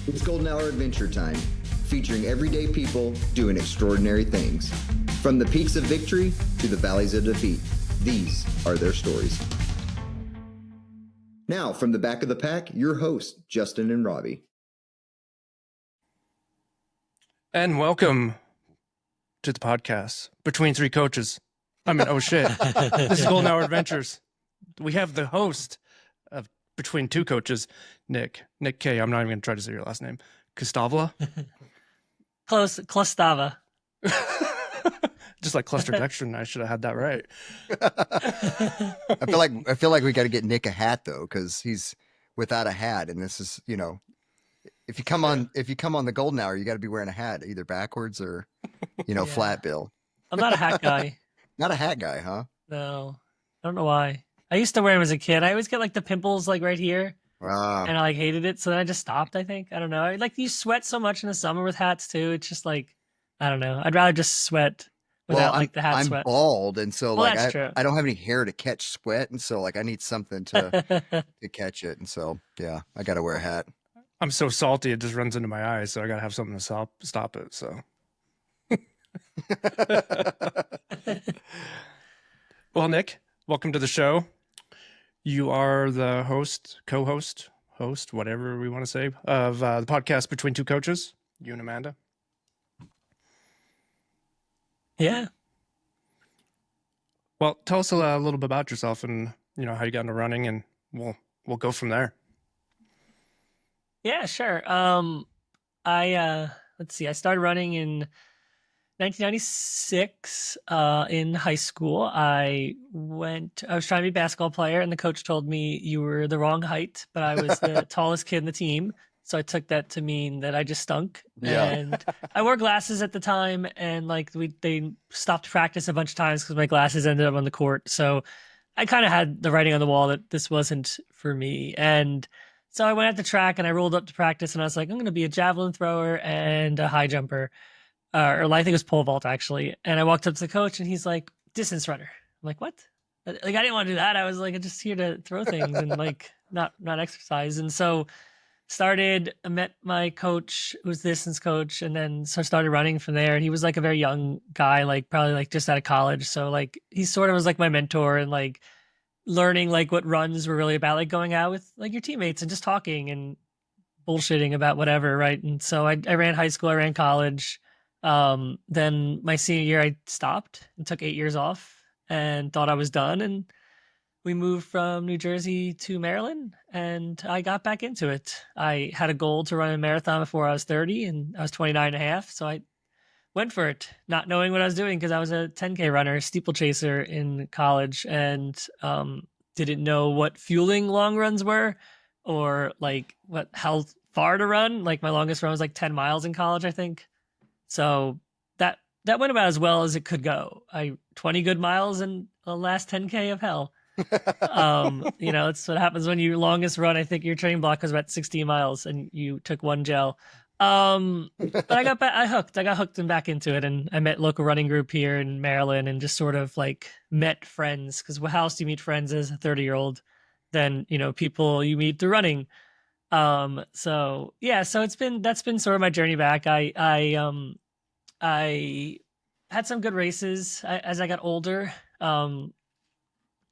It's Golden Hour Adventure Time, featuring everyday people doing extraordinary things. From the peaks of victory to the valleys of defeat, these are their stories. Now, from the back of the pack, your hosts, Justin and Robbie. And welcome to the podcast, Between Three Coaches. Oh shit. This is Golden Hour Adventures. We have the host of Between Two Coaches, Nick K. I'm not even going to try to say your last name. Klastava? Close. Klastava. Just like cluster Dextrin, I should have had that right. I feel like we got to get Nick a hat though, because he's without a hat, and this is, if you come on the Golden Hour, you got to be wearing a hat either backwards or, flat bill. I'm not a hat guy. Not a hat guy, huh? No, I don't know why. I used to wear them as a kid. I always get like the pimples like right here, and I hated it. So then I just stopped. I think I don't know. You sweat so much in the summer with hats too. It's just like I don't know. I'd rather just sweat without the hat sweat. I'm bald, and so that's true. I don't have any hair to catch sweat, and so I need something to catch it, and so yeah, I got to wear a hat. I'm so salty it just runs into my eyes, so I got to have something to stop it. So. Well, Nick, welcome to the show. You are the co-host, whatever we want to say, of the podcast Between Two Coaches, you and Amanda. Yeah. Well, tell us a little bit about yourself and, how you got into running, and we'll go from there. Yeah, sure. Let's see. I started running in 1996 in high school. I was trying to be a basketball player, and the coach told me you were the wrong height, but I was the tallest kid in the team. So I took that to mean that I just stunk. Yeah. And I wore glasses at the time, and they stopped practice a bunch of times because my glasses ended up on the court. So I kind of had the writing on the wall that this wasn't for me. And so I went at the track and I rolled up to practice, and I was like, I'm going to be a javelin thrower and a high jumper. Or I think it was pole vault actually. And I walked up to the coach and he's like, distance runner. I'm like, what? I didn't want to do that. I was like, just here to throw things and not exercise. And so I met my coach, who was the distance coach, and then so I started running from there. And he was a very young guy, probably just out of college. So he sort of was my mentor and learning what runs were really about, going out with your teammates and just talking and bullshitting about whatever. Right. And so I ran high school, I ran college. Then my senior year, I stopped and took 8 years off and thought I was done. And we moved from New Jersey to Maryland, and I got back into it. I had a goal to run a marathon before I was 30, and I was 29 and a half. So I went for it, not knowing what I was doing because I was a 10K runner, steeplechaser in college, and didn't know what fueling long runs were or how far to run. My longest run was 10 miles in college, I think. So that went about as well as it could go. 20 good miles and the last 10K of hell. It's what happens when your longest run. I think your training block was about 16 miles and you took one gel. But I got hooked and back into it, and I met local running group here in Maryland and just sort of met friends, because how else do you meet friends as a 30-year-old than, people you meet through running. So that's been sort of my journey back. I had some good races as I got older. Ran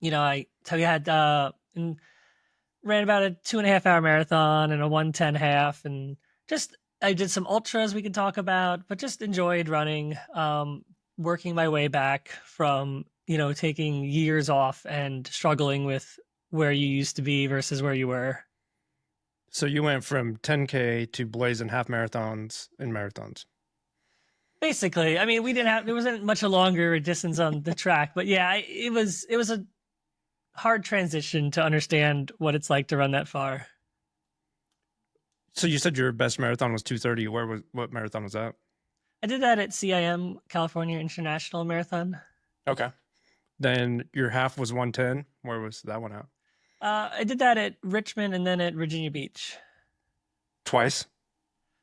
about a 2.5 hour marathon and a 1:10 half, and I did some ultras we could talk about, but just enjoyed running, working my way back from, taking years off and struggling with where you used to be versus where you were. So you went from 10K to blazing half marathons and marathons. Basically, there wasn't much a longer distance on the track, but yeah, it was a hard transition to understand what it's like to run that far. So you said your best marathon was 2:30. What marathon was that? I did that at CIM, California International Marathon. Okay. Then your half was 1:10. Where was that one at? I did that at Richmond and then at Virginia Beach. Twice?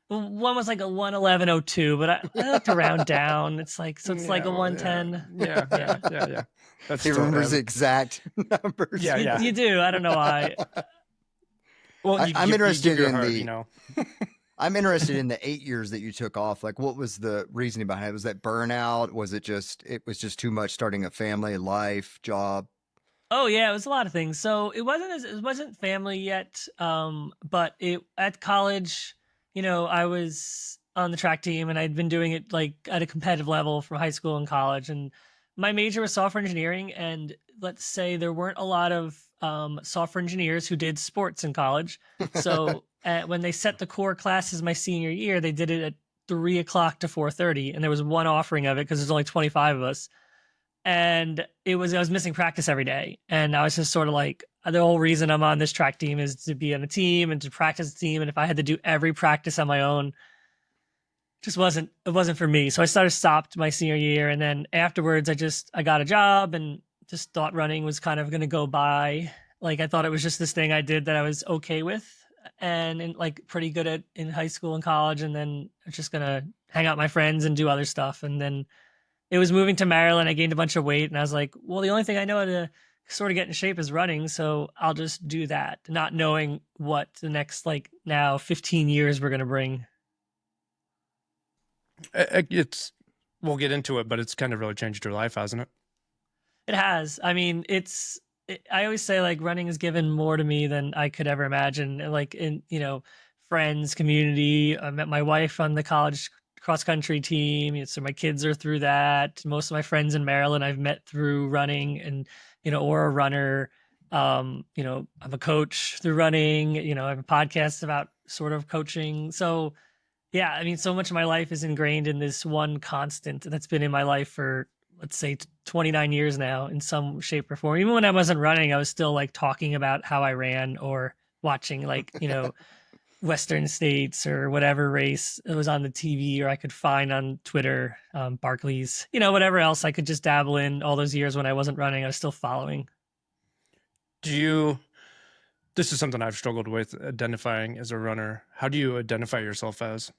One was a 1:11:02, but I like to round down. It's a 1:10. Yeah. He remembers the exact numbers. Yeah. You do. I don't know why. Well, I'm interested in the. I'm interested in the 8 years that you took off. Like, what was the reasoning behind it? Was that burnout? Was it was just too much starting a family, life, job? Oh yeah, it was a lot of things. So it wasn't family yet. But it at college, I was on the track team and I'd been doing it like at a competitive level from high school and college. And my major was software engineering. And let's say there weren't a lot of software engineers who did sports in college. So when they set the core classes my senior year, they did it at 3 o'clock to 4:30, and there was one offering of it because there's only 25 of us. And I was missing practice every day, and I was just sort of like, the whole reason I'm on this track team is to be on a team and to practice the team, and if I had to do every practice on my own, it wasn't for me. So stopped my senior year, and then afterwards I got a job and just thought running was kind of going to go by. Like, I thought it was just this thing I did that I was okay with and like pretty good at in high school and college, and then I was just gonna hang out with my friends and do other stuff. And then it was moving to Maryland. I gained a bunch of weight, and I was like, well, the only thing I know how to sort of get in shape is running, so I'll just do that, not knowing what the next, like, now 15 years were going to bring. We'll get into it, but it's kind of really changed your life, hasn't it? It has. I mean, I always say, like, running has given more to me than I could ever imagine. Like, in, friends, community. I met my wife on the college cross country team. So my kids are through that. Most of my friends in Maryland I've met through running, and, or a runner. I'm a coach through running. I have a podcast about sort of coaching. So yeah, I mean, so much of my life is ingrained in this one constant that's been in my life for, let's say, 29 years now in some shape or form. Even when I wasn't running, I was still like talking about how I ran or watching, like, Western States or whatever race it was on the TV or I could find on Twitter, Barclays, whatever else I could just dabble in. All those years when I wasn't running, I was still following. This is something I've struggled with, identifying as a runner. How do you identify yourself as?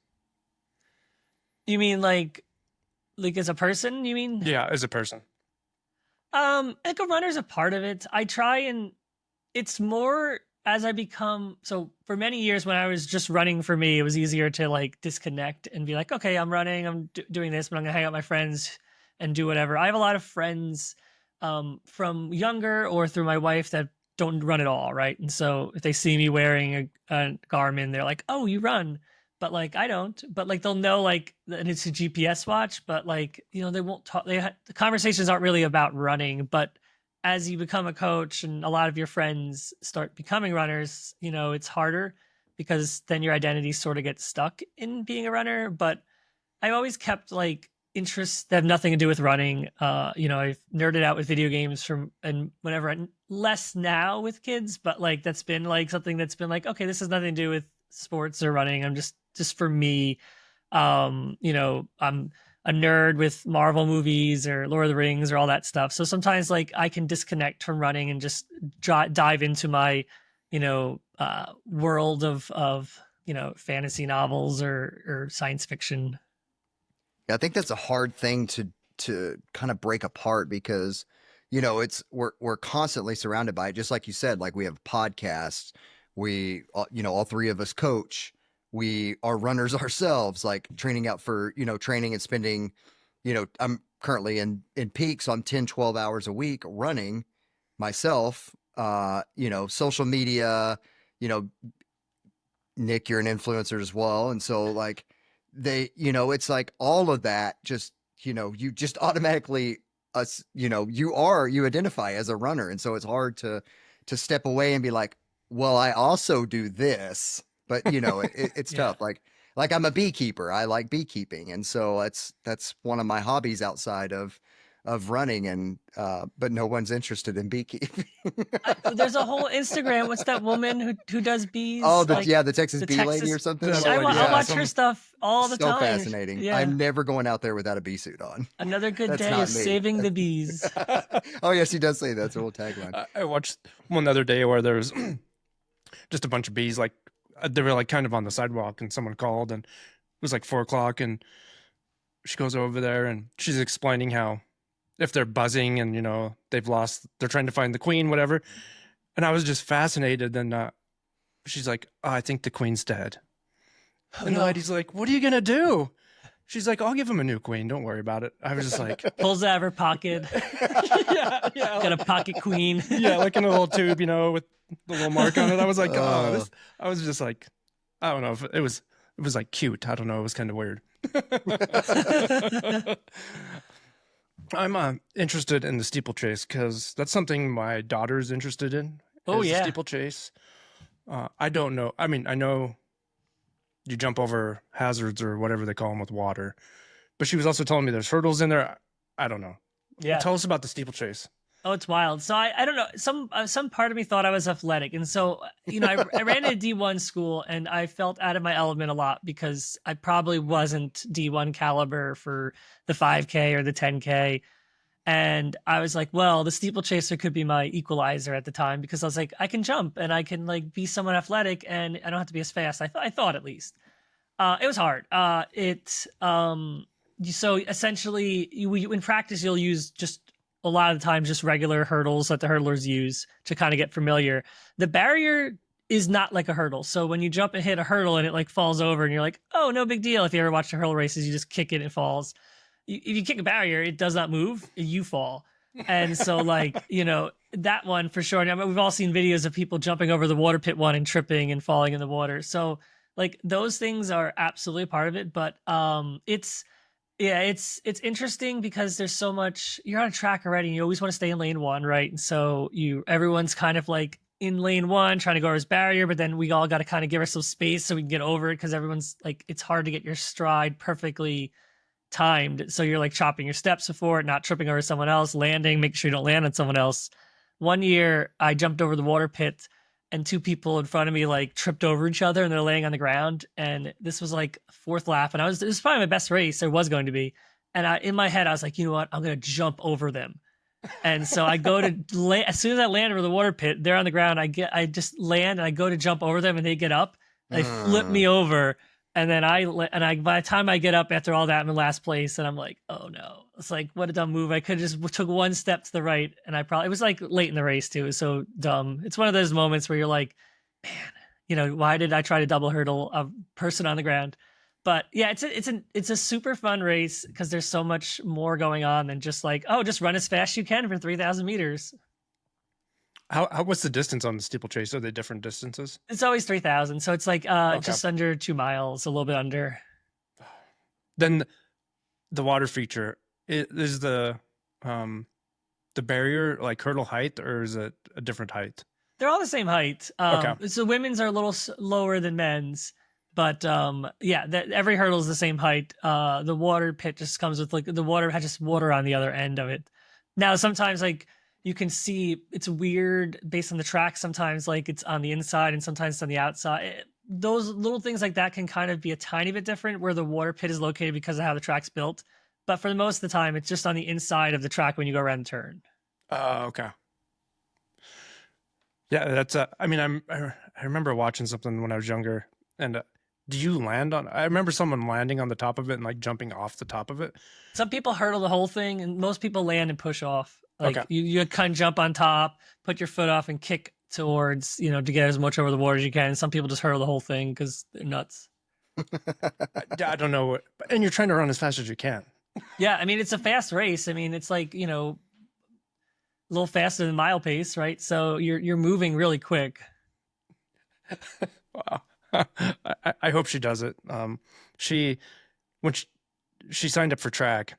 You mean like as a person, you mean? Yeah, as a person. Like, a runner's a part of it. I try, and it's more as I become, so for many years when I was just running for me, it was easier to like disconnect and be like, okay, I'm running, I'm doing this, but I'm gonna hang out with my friends and do whatever. I have a lot of friends from younger or through my wife that don't run at all, right? And so if they see me wearing a Garmin, they're like, oh, you run. But like, I don't, but like, they'll know like that it's a GPS watch, but like, they won't talk. The conversations aren't really about running, but as you become a coach and a lot of your friends start becoming runners, it's harder because then your identity sort of gets stuck in being a runner. But I've always kept like interests that have nothing to do with running. I've nerded out with video games and whenever, less now with kids, but like, that's been like something that's been like, okay, this has nothing to do with sports or running. I'm just for me. I'm a nerd with Marvel movies or Lord of the Rings or all that stuff. So sometimes like I can disconnect from running and just dive into my, world of fantasy novels or science fiction. Yeah, I think that's a hard thing to kind of break apart because, we're constantly surrounded by it. Just like you said, like we have podcasts, we, all three of us coach. We are runners ourselves, like training out for, training and spending, I'm currently in peak. So I'm 10, 12 hours a week running myself, social media, Nick, you're an influencer as well. And so like it's like all of that just, you just automatically, you identify as a runner. And so it's hard to step away and be like, well, I also do this. But it's Yeah. tough. Like I'm a beekeeper. I like beekeeping, and so that's one of my hobbies outside of running. And but no one's interested in beekeeping. There's a whole Instagram. What's that woman who does bees? Oh, like, the Texas the bee lady or Texas. something. Yeah, I yeah, watch her stuff all the so time. fascinating. Yeah. I'm never going out there without a bee suit on. Another good That's day not of me. saving the bees. Oh yeah, she does say that. It's a little tagline. I watched one the other day where there was just a bunch of bees, like they were like kind of on the sidewalk, and someone called, and it was like 4 o'clock, and she goes over there and she's explaining how if they're buzzing and they're trying to find the queen, whatever. And I was just fascinated. And she's like, oh, I think the queen's dead. And the lady's like, "What are you gonna do?" She's like, "I'll give him a new queen. Don't worry about it." I was just like, Pulls out of her pocket. yeah, Got a pocket queen. yeah, like in a little tube, with the little mark on it. I was like, I was just like, I don't know if it was like cute. I don't know. It was kind of weird. I'm interested in the steeplechase because that's something my daughter's interested in. Oh, is the yeah. steeplechase. I don't know. I mean, I know you jump over hazards or whatever they call them with water, but she was also telling me there's hurdles in there. I don't know. Yeah. Tell us about the steeplechase. Oh, it's wild. So I don't know. Some part of me thought I was athletic, and so I ran a D1 school, and I felt out of my element a lot because I probably wasn't D1 caliber for the 5K or the 10K, and I was like, well, the steeplechaser could be my equalizer at the time because I was like, I can jump and I can like be somewhat athletic, and I don't have to be as fast. I thought at least. It was hard. So essentially, in practice, you'll use just a lot of the times just regular hurdles that the hurdlers use to kind of get familiar. The barrier is not like a hurdle. So when you jump and hit a hurdle and it like falls over and you're like, oh, no big deal. If you ever watch the hurdle races, you just kick it and it falls. If you kick a barrier, it does not move. You fall. And so like, that one for sure. I mean, we've all seen videos of people jumping over the water pit one and tripping and falling in the water. So like those things are absolutely a part of it. But it's interesting because there's so much. You're on a track already, and you always want to stay in lane one, right? And so everyone's kind of like in lane one trying to go over his barrier, but then we all got to kind of give ourselves space so we can get over it because everyone's like, it's hard to get your stride perfectly timed. So you're like chopping your steps before it, not tripping over someone else, landing, making sure you don't land on someone else. One year I jumped over the water pit and two people in front of me like tripped over each other and they're laying on the ground. And this was like fourth lap. And it was probably my best race there was going to be. And in my head, I was like, you know what? I'm going to jump over them. And so I go to as soon as I land over the water pit, they're on the ground. I just land and I go to jump over them and they get up. They flip me over. And then by the time I get up after all that, I'm in last place. And I'm like, oh no, it's like, what a dumb move. I could just took one step to the right. And it was like late in the race too. It was so dumb. It's one of those moments where you're like, man, why did I try to double hurdle a person on the ground? But yeah, it's a super fun race because there's so much more going on than just like, oh, just run as fast as you can for 3,000 meters. What's the distance on the steeplechase? Are they different distances? It's always 3,000. So it's like just under 2 miles, a little bit under. Then the water feature, is the barrier like hurdle height or is it a different height? They're all the same height. So women's are a little lower than men's. But every hurdle is the same height. The water pit just comes with like the water has just water on the other end of it. Now, sometimes like you can see it's weird based on the track. Sometimes like it's on the inside and sometimes it's on the outside. Those little things like that can kind of be a tiny bit different where the water pit is located because of how the track's built. But for the most of the time, it's just on the inside of the track when you go around the turn. Okay. Yeah, that's. I remember watching something when I was younger, and do you land on? I remember someone landing on the top of it and like jumping off the top of it. Some people hurdle the whole thing, and most people land and push off. Like you kind of jump on top, put your foot off, and kick towards to get as much over the water as you can. And some people just hurdle the whole thing because they're nuts. I don't know and you're trying to run as fast as you can. Yeah, I mean it's a fast race. I mean it's like a little faster than mile pace, right? So you're moving really quick. Wow. I hope she does it. When she signed up for track,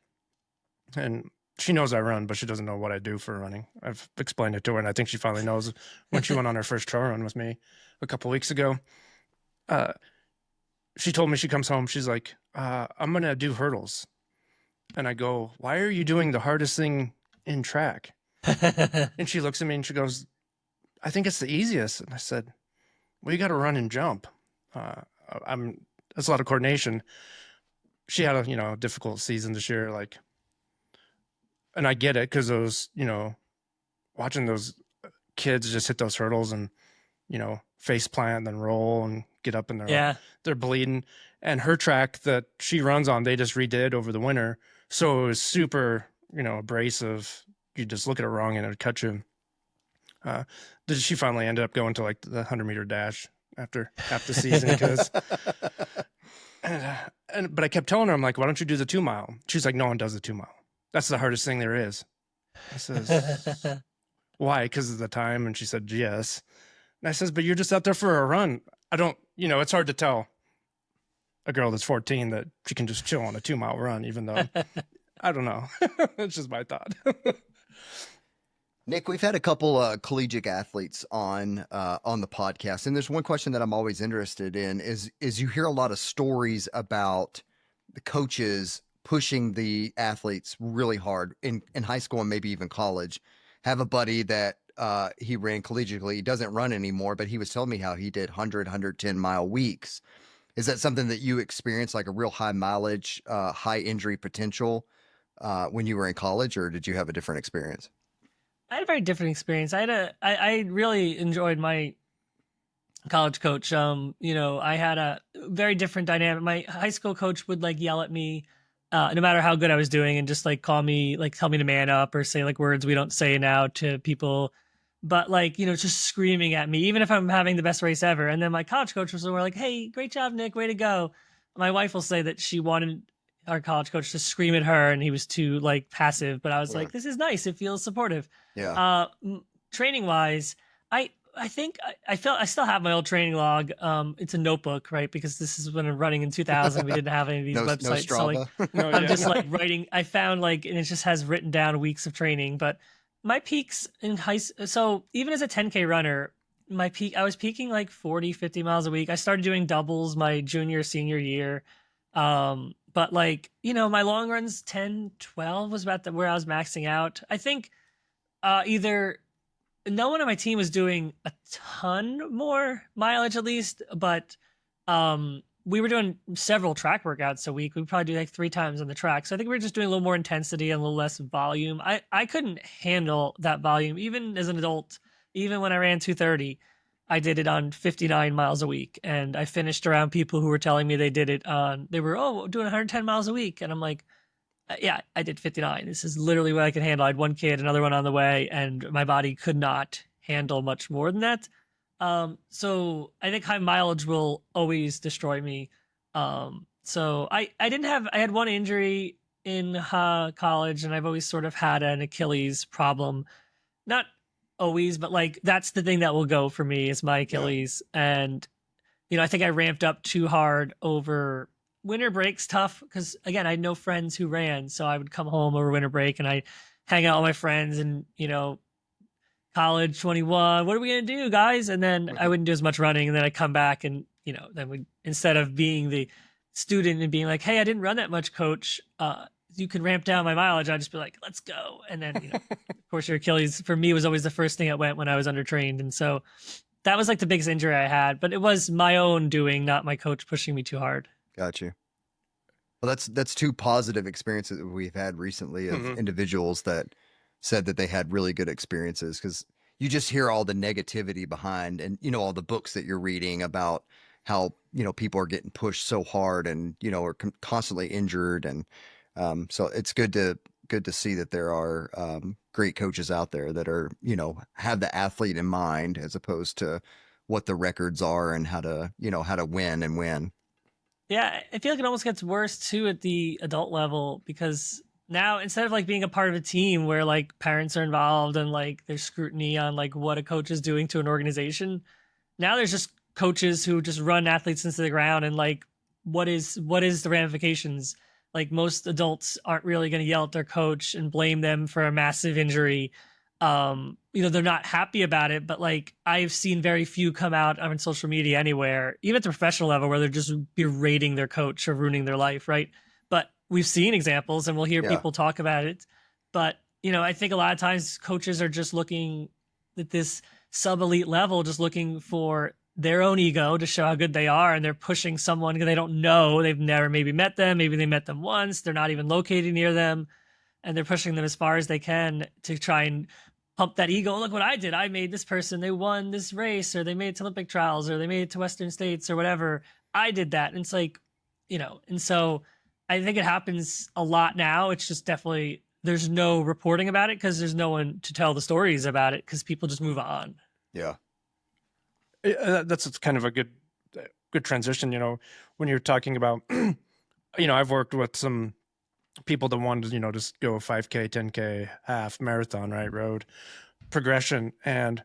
and she knows I run, but she doesn't know what I do for running. I've explained it to her, and I think she finally knows when she went on her first trail run with me a couple weeks ago. She told me she comes home. She's like, I'm going to do hurdles. And I go, why are you doing the hardest thing in track? And she looks at me and she goes, I think it's the easiest. And I said, well, you got to run and jump. That's a lot of coordination. She had a difficult season this year, and I get it because those, watching those kids just hit those hurdles and, face plant and then roll and get up and they're bleeding. And her track that she runs on, they just redid over the winter. So it was super, abrasive. You just look at it wrong and it would cut you. She finally ended up going to like the 100-meter dash after half the season because But I kept telling her, I'm like, why don't you do the 2 mile? She's like, no one does the 2 mile. That's the hardest thing there is. I says, why? Because of the time. And she said, yes. And I says, but you're just out there for a run. I don't, it's hard to tell a girl that's 14 that she can just chill on a 2 mile run, even though I don't know. It's just my thought. Nick, we've had a couple collegiate athletes on the podcast, and there's one question that I'm always interested in is you hear a lot of stories about the coaches pushing the athletes really hard in high school and maybe even college. Have a buddy that he ran collegiately. He doesn't run anymore, but he was telling me how he did 110 mile weeks. Is that something that you experienced, like a real high mileage, high injury potential when you were in college, or did you have a different experience? I had a very different experience. I really enjoyed my college coach. I had a very different dynamic. My high school coach would like yell at me, no matter how good I was doing, and just like call me, like tell me to man up or say like words we don't say now to people. But like, just screaming at me, even if I'm having the best race ever. And then my college coach was like, hey, great job, Nick, way to go. My wife will say that she wanted our college coach to scream at her and he was too like passive, but I was like, this is nice. It feels supportive. Yeah. Training wise, I think I still have my old training log. It's a notebook, right? Because this is when I'm running in 2000. We didn't have any of these websites. No so like, Strava. I'm just like writing. I found like, and it just has written down weeks of training. But my peaks in so even as a 10K runner, I was peaking like 40, 50 miles a week. I started doing doubles my junior, senior year. But like, my long runs, 10, 12 was about where I was maxing out. I think either no one on my team was doing a ton more mileage at least, but we were doing several track workouts a week. We probably do like 3 times on the track. So I think we were just doing a little more intensity and a little less volume. I couldn't handle that volume, even as an adult. Even when I ran 230, I did it on 59 miles a week. And I finished around people who were telling me they did it they were doing 110 miles a week. And I'm like, yeah, I did 59. This is literally what I could handle. I had one kid, another one on the way, and my body could not handle much more than that. So I think high mileage will always destroy me. So I had one injury in college, and I've always sort of had an Achilles problem. Not always, but like that's the thing that will go for me is my Achilles. Yeah. And, I think I ramped up too hard over winter break's tough because again, I had no friends who ran. So I would come home over winter break and I hang out with my friends and, college 21, what are we going to do, guys? And then I wouldn't do as much running. And then I come back and, then we, instead of being the student and being like, hey, I didn't run that much, coach. You could ramp down my mileage. I'd just be like, let's go. And then, of course, your Achilles for me was always the first thing that went when I was undertrained. And so that was like the biggest injury I had, but it was my own doing, not my coach pushing me too hard. Got you. Well, that's 2 positive experiences that we've had recently of individuals that said that they had really good experiences, because you just hear all the negativity behind and, all the books that you're reading about how, people are getting pushed so hard and, are constantly injured. And so it's good to see that there are great coaches out there that are, have the athlete in mind as opposed to what the records are and how to win and win. Yeah, I feel like it almost gets worse too at the adult level because now instead of like being a part of a team where like parents are involved and like there's scrutiny on like what a coach is doing to an organization, now there's just coaches who just run athletes into the ground and like what is the ramifications? Like most adults aren't really going to yell at their coach and blame them for a massive injury. They're not happy about it, but like I've seen very few come out on social media anywhere, even at the professional level, where they're just berating their coach or ruining their life, right? But we've seen examples and we'll hear people talk about it. But, I think a lot of times coaches are just looking at this sub-elite level, just looking for their own ego to show how good they are. And they're pushing someone they don't know. They've never maybe met them. Maybe they met them once. They're not even located near them. And they're pushing them as far as they can to try and pump that ego. Look what I did. I made this person. They won this race, or they made it to Olympic trials, or they made it to Western States, or whatever. I did that. And it's like, and so I think it happens a lot now. It's just definitely, there's no reporting about it because there's no one to tell the stories about it because people just move on. Yeah. That's kind of a good good transition. When you're talking about, I've worked with some people that wanted to, just go 5K, 10K, half marathon, right, road progression. And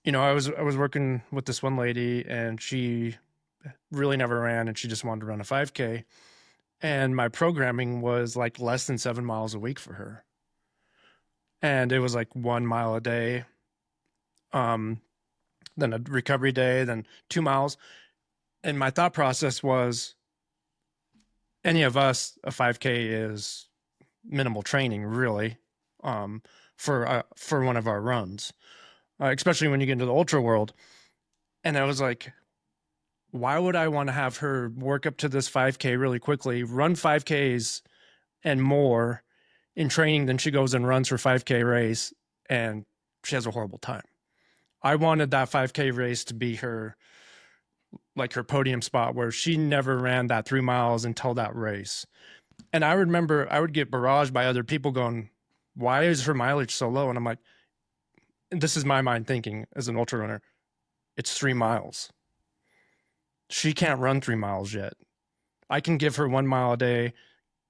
I was working with this one lady, and she really never ran, and she just wanted to run a 5K. And my programming was like less than 7 miles a week for her. And it was like 1 mile a day, then a recovery day, then 2 miles. And my thought process was, any of us, a 5K is minimal training, really, for one of our runs, especially when you get into the ultra world. And I was like, why would I want to have her work up to this 5K really quickly, run 5Ks and more in training, then she goes and runs her 5K race and she has a horrible time? I wanted that 5K race to be her podium spot, where she never ran that 3 miles until that race. And I remember I would get barraged by other people going, why is her mileage so low? And I'm like, this is my mind thinking as an ultra runner, it's 3 miles. She can't run 3 miles yet. I can give her 1 mile a day,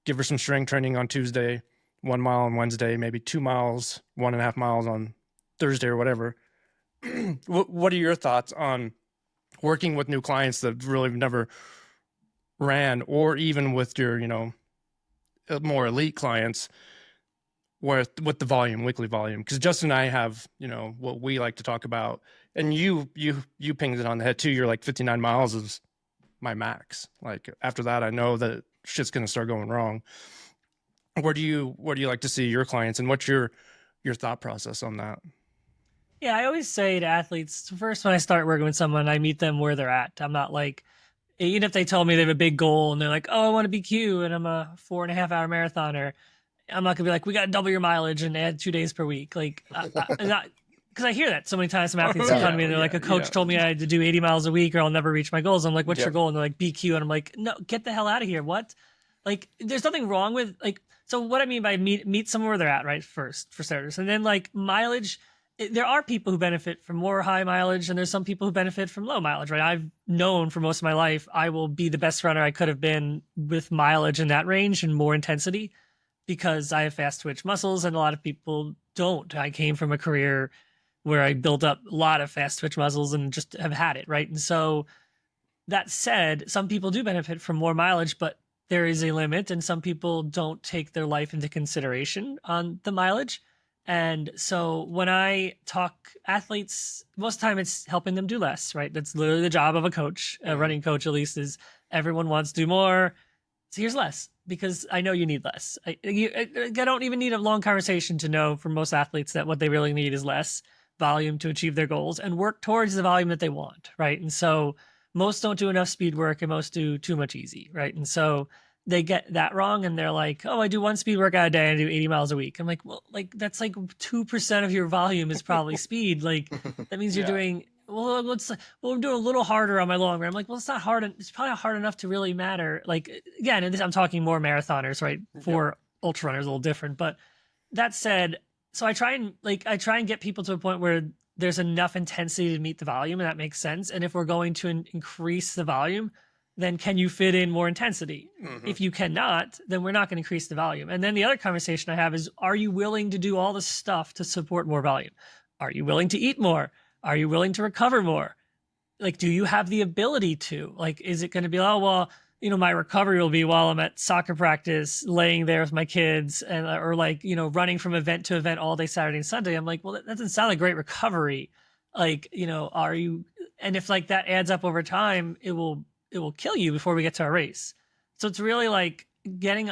give her some strength training on Tuesday, 1 mile on Wednesday, maybe 2 miles, 1.5 miles on Thursday or whatever. What are your thoughts on working with new clients that really never ran, or even with your, more elite clients with the volume, weekly volume? Because Justin and I have, what we like to talk about, and you pinged it on the head too. You're like 59 miles is my max. Like after that, I know that shit's going to start going wrong. Where do you like to see your clients, and what's your thought process on that? Yeah, I always say to athletes, first, when I start working with someone, I meet them where they're at. I'm not like, even if they tell me they have a big goal and they're like, oh, I want to be Q and I'm a 4.5 hour marathoner, I'm not gonna be like, we got to double your mileage and add 2 days per week. Like, because I hear that so many times from athletes come to me and they're like, a coach told me I had to do 80 miles a week or I'll never reach my goals. I'm like, what's your goal? And they're like, BQ. And I'm like, no, get the hell out of here. What? Like, there's nothing wrong with, like, so what I mean by meet somewhere they're at, right? First, for starters. And then like mileage, there are people who benefit from more high mileage and there's some people who benefit from low mileage, right? I've known for most of my life, I will be the best runner I could have been with mileage in that range and more intensity, because I have fast twitch muscles and a lot of people don't. I came from a career where I built up a lot of fast twitch muscles and just have had it, right? And so that said, some people do benefit from more mileage, but there is a limit, and some people don't take their life into consideration on the mileage. And so when I talk athletes, most of the time it's helping them do less, right? That's literally the job of a coach, a running coach at least, is everyone wants to do more. So here's less, because I know you need less. I don't even need a long conversation to know from most athletes that what they really need is less volume to achieve their goals and work towards the volume that they want, right? And so most don't do enough speed work and most do too much easy, right? And so they get that wrong and they're like, oh, I do one speed workout a day and I do 80 miles a week. I'm like, well, like that's like 2% of your volume is probably speed. Like that means you're doing, well, we're doing a little harder on my long run. I'm like, well, it's not hard. It's probably not hard enough to really matter. Like, again, and this, I'm talking more marathoners, right? For ultra runners, a little different. But that said, so I try and get people to a point where there's enough intensity to meet the volume, and that makes sense. And if we're going to increase the volume, then can you fit in more intensity? Mm-hmm. If you cannot, then we're not going to increase the volume. And then the other conversation I have is, are you willing to do all the stuff to support more volume? Are you willing to eat more? Are you willing to recover more? Like, do you have the ability to? Like, is it going to be, oh, well, my recovery will be while I'm at soccer practice, laying there with my kids, and or like, running from event to event all day Saturday and Sunday. I'm like, well, that doesn't sound like great recovery. Like, are you? And if like that adds up over time, it will kill you before we get to our race. So it's really like getting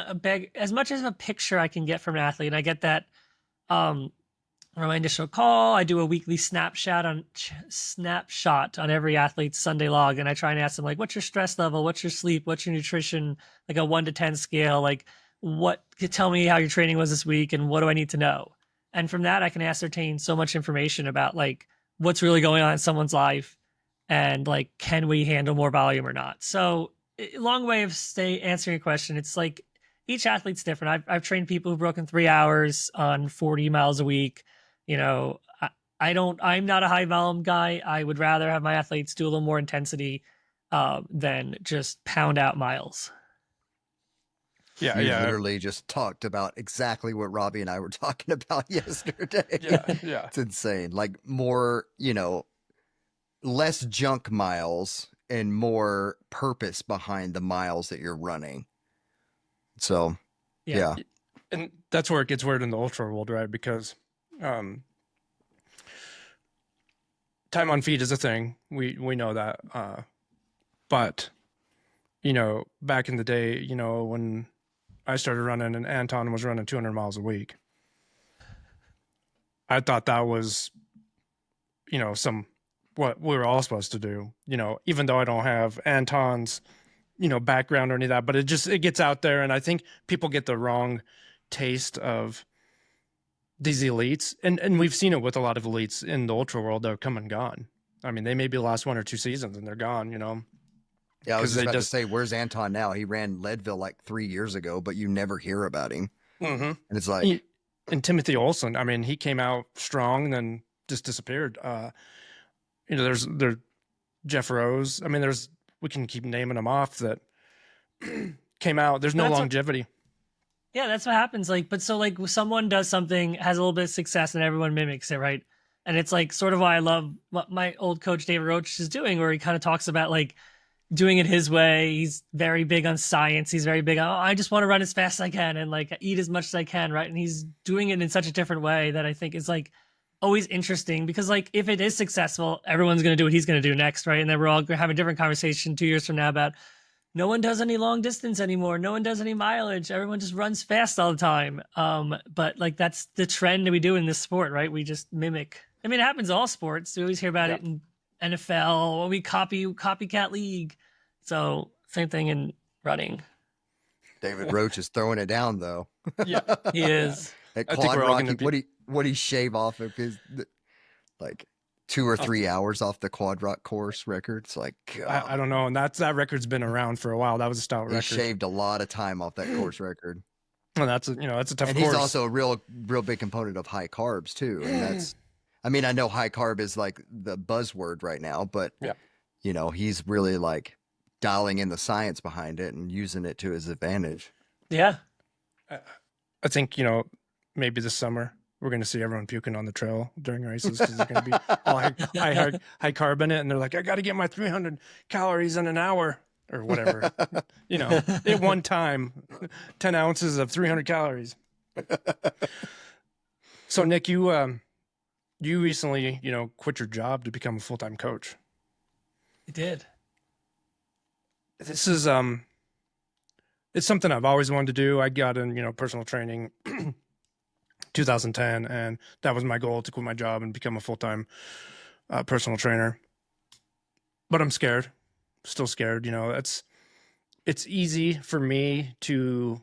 as much as a picture I can get from an athlete. And I get that from my initial call. I do a weekly snapshot on every athlete's Sunday log. And I try and ask them, like, what's your stress level? What's your sleep? What's your nutrition? Like a 1 to 10 scale. Like, tell me how your training was this week and what do I need to know? And from that, I can ascertain so much information about like what's really going on in someone's life. And like, can we handle more volume or not? So, long way of answering your question. It's like each athlete's different. I've trained people who've broken 3 hours on 40 miles a week. I'm not a high volume guy. I would rather have my athletes do a little more intensity than just pound out miles. Yeah, You yeah, literally just talked about exactly what Robbie and I were talking about yesterday. yeah. It's insane. Like more, less junk miles and more purpose behind the miles that you're running. So, yeah. And that's where it gets weird in the ultra world, right? Because time on feet is a thing. We know that. But back in the day, when I started running and Anton was running 200 miles a week, I thought that was, what we were all supposed to do, even though I don't have Anton's, background or any of that, but it gets out there. And I think people get the wrong taste of these elites. And we've seen it with a lot of elites in the ultra world that are come and gone. I mean, they may be the last 1 or 2 seasons and they're gone, Yeah, I was just about to just say, where's Anton now? He ran Leadville like 3 years ago, but you never hear about him. Mm-hmm. And it's like, and Timothy Olson, I mean, he came out strong and then just disappeared. There's Jeff Rose. I mean, we can keep naming them off that came out. There's no longevity. Yeah, that's what happens. But someone does something, has a little bit of success, and everyone mimics it, right? And it's like sort of why I love what my old coach David Roach is doing, where he kind of talks about like doing it his way. He's very big on science. He's very big on, I just want to run as fast as I can and like eat as much as I can, right? And he's doing it in such a different way that I think is like always interesting, because like if it is successful, everyone's going to do what he's going to do next, right? And then we're all going to have a different conversation 2 years from now about no one does any long distance anymore. No one does any mileage. Everyone just runs fast all the time. But like that's the trend that we do in this sport, right? We just mimic. I mean, it happens in all sports. We always hear about it in NFL, or we copycat league. So same thing in running. David Roach is throwing it down though. Yeah, he is. At I think Quad we're all Rock, gonna what he shave off of his like 2 or 3 hours off the Quad Rock course record? It's like, God. I don't know. And that record's been around for a while. That was a stout record. He shaved a lot of time off that course record. And that's a tough And course. he's also a real big component of high carbs too. And that's, I mean, I know high carb is like the buzzword right now, but he's really like dialing in the science behind it and using it to his advantage. Yeah. I think, maybe this summer we're going to see everyone puking on the trail during races because they're going to be all high carb in it. And they're like, I got to get my 300 calories in an hour or whatever, at one time, 10 ounces of 300 calories. So Nick, you recently, quit your job to become a full-time coach. I did. This is, it's something I've always wanted to do. I got in, personal training 2010, and that was my goal, to quit my job and become a full-time personal trainer. But I'm scared, still scared. It's easy for me to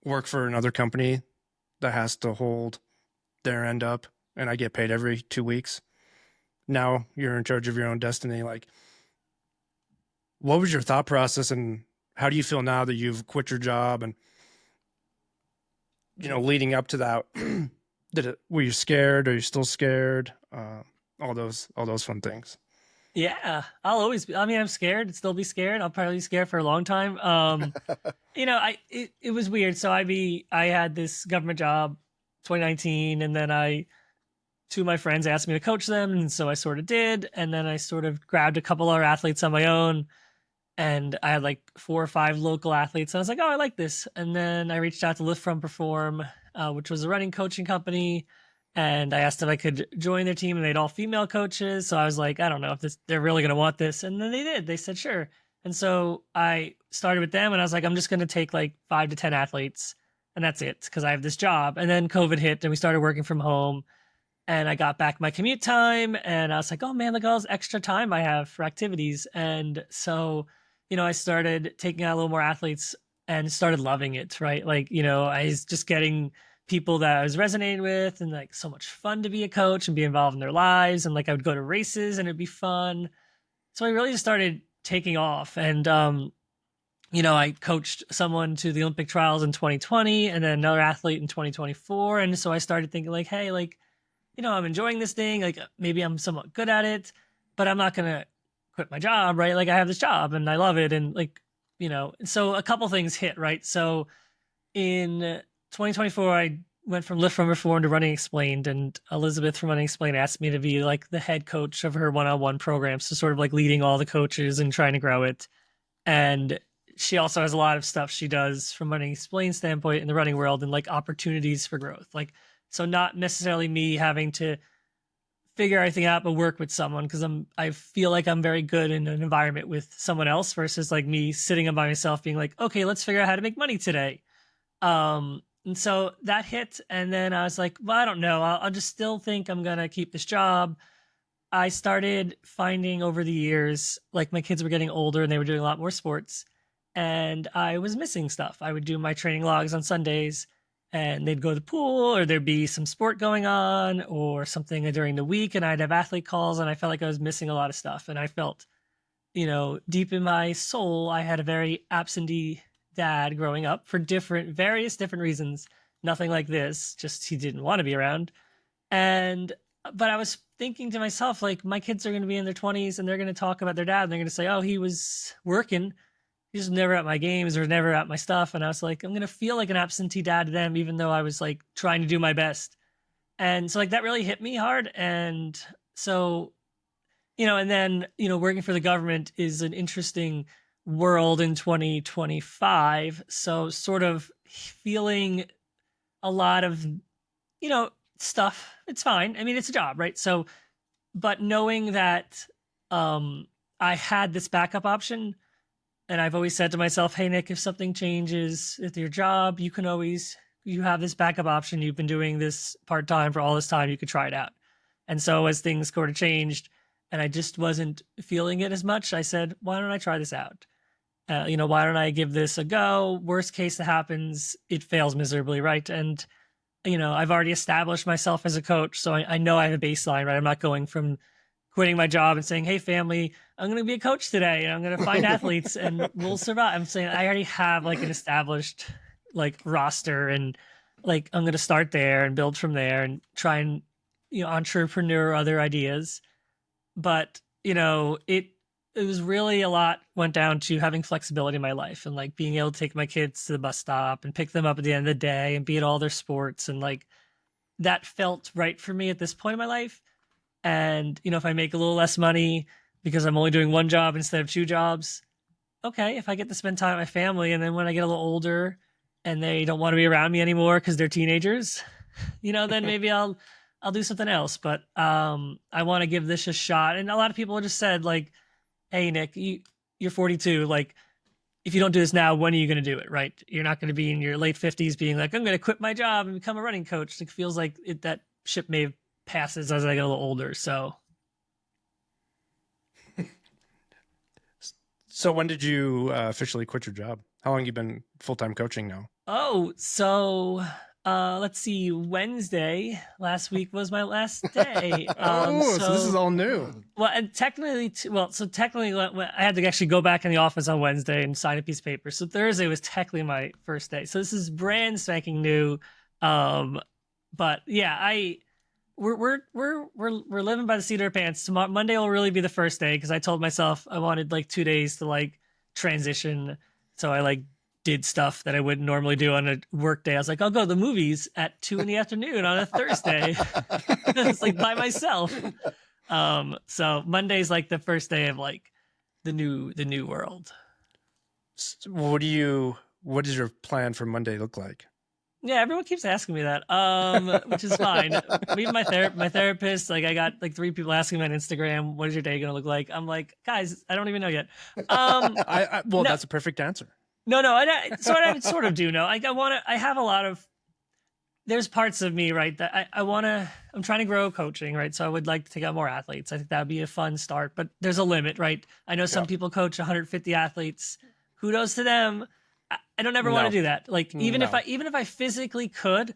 work for another company that has to hold their end up, and I get paid every 2 weeks. Now you're in charge of your own destiny. Like, what was your thought process, and how do you feel now that you've quit your job and, leading up to that? Were you scared? Are you still scared? All those fun things. Yeah, I'll always be. I mean, I'm scared. I'd still be scared. I'll probably be scared for a long time. It was weird. So I had this government job, 2019, and then two of my friends asked me to coach them, and so I sort of did. And then I sort of grabbed a couple other athletes on my own, and I had like 4 or 5 local athletes. And I was like, oh, I like this. And then I reached out to Lift From Perform, which was a running coaching company. And I asked if I could join their team, and they'd all female coaches. So I was like, I don't know if they're really going to want this. And then they did. They said, sure. And so I started with them, and I was like, I'm just going to take like 5 to 10 athletes, and that's it, because I have this job. And then COVID hit, and we started working from home, and I got back my commute time, and I was like, oh man, look at all this extra time I have for activities. And so, I started taking out a little more athletes and started loving it, right? Like, I was just getting people that I was resonating with, and like so much fun to be a coach and be involved in their lives. And like I would go to races and it'd be fun. So I really just started taking off. And, I coached someone to the Olympic trials in 2020, and then another athlete in 2024. And so I started thinking like, hey, like I'm enjoying this thing. Like maybe I'm somewhat good at it, but I'm not going to quit my job, right? Like I have this job and I love it. And like, so a couple things hit, right? So in 2024, I went from Lift from Reform to Running Explained, and Elizabeth from Running Explained asked me to be like the head coach of her one-on-one programs, so sort of like leading all the coaches and trying to grow it. And she also has a lot of stuff she does from Running Explained standpoint in the running world and like opportunities for growth. Like, so not necessarily me having to figure everything out, but work with someone because I feel like I'm very good in an environment with someone else versus like me sitting by myself being like, okay, let's figure out how to make money today. And so that hit, and then I was like, well, I don't know. I'll just still think I'm gonna keep this job. I started finding over the years, like my kids were getting older and they were doing a lot more sports, and I was missing stuff. I would do my training logs on Sundays, and they'd go to the pool, or there'd be some sport going on, or something during the week, and I'd have athlete calls, and I felt like I was missing a lot of stuff. And I felt, deep in my soul, I had a very absentee dad growing up for various different reasons. Nothing like this, just he didn't want to be around. But I was thinking to myself, like, my kids are going to be in their 20s and they're going to talk about their dad and they're going to say, oh, he was working. He was never at my games or never at my stuff. And I was like, I'm going to feel like an absentee dad to them, even though I was like trying to do my best. And so like that really hit me hard. And so, and then, working for the government is an interesting world in 2025. So sort of feeling a lot of, stuff. It's fine. I mean, it's a job, right? So, but knowing that I had this backup option, and I've always said to myself, hey, Nick, if something changes with your job, you have this backup option. You've been doing this part-time for all this time. You could try it out. And so as things sort of changed and I just wasn't feeling it as much, I said, why don't I try this out? Why don't I give this a go? Worst case that happens, it fails miserably, right? And, I've already established myself as a coach, so I know I have a baseline, right? I'm not going from quitting my job and saying, hey, family, I'm going to be a coach today, and I'm going to find athletes, and we'll survive. I'm saying I already have, like, an established, like, roster, and, like, I'm going to start there and build from there and try and, entrepreneur other ideas. But, it was really a lot went down to having flexibility in my life and like being able to take my kids to the bus stop and pick them up at the end of the day and be at all their sports. And like that felt right for me at this point in my life. And, if I make a little less money because I'm only doing one job instead of two jobs, okay, if I get to spend time with my family, and then when I get a little older and they don't want to be around me anymore because they're teenagers, then maybe I'll do something else. But I want to give this a shot. And a lot of people just said like, hey, Nick, you're 42. Like, if you don't do this now, when are you going to do it, right? You're not going to be in your late 50s being like, I'm going to quit my job and become a running coach. It feels like that ship may have passes as I get a little older. So when did you officially quit your job? How long have you been full-time coaching now? Oh, so let's see. Wednesday last week was my last day. So this is all new. Well, and technically, I had to actually go back in the office on Wednesday and sign a piece of paper. So Thursday was technically my first day. So this is brand spanking new. But yeah, we're living by the seat of our pants. Tomorrow, Monday will really be the first day because I told myself I wanted like 2 days to like transition. So I like did stuff that I wouldn't normally do on a work day. I was like, I'll go to the movies at 2 p.m. on a Thursday. It's like by myself. So Monday's like the first day of like the new world. What does your plan for Monday look like? Yeah, everyone keeps asking me that, which is fine. Even my therapist, like I got like 3 people asking me on Instagram, what is your day going to look like? I'm like, guys, I don't even know yet. No, that's a perfect answer. No, I sort of do know. Like I have a lot of, there's parts of me, right, that I'm trying to grow coaching, right? So I would like to take out more athletes. I think that'd be a fun start, but there's a limit, right? I know some people coach 150 athletes. Kudos to them. I don't ever want to do that. Like even if I physically could,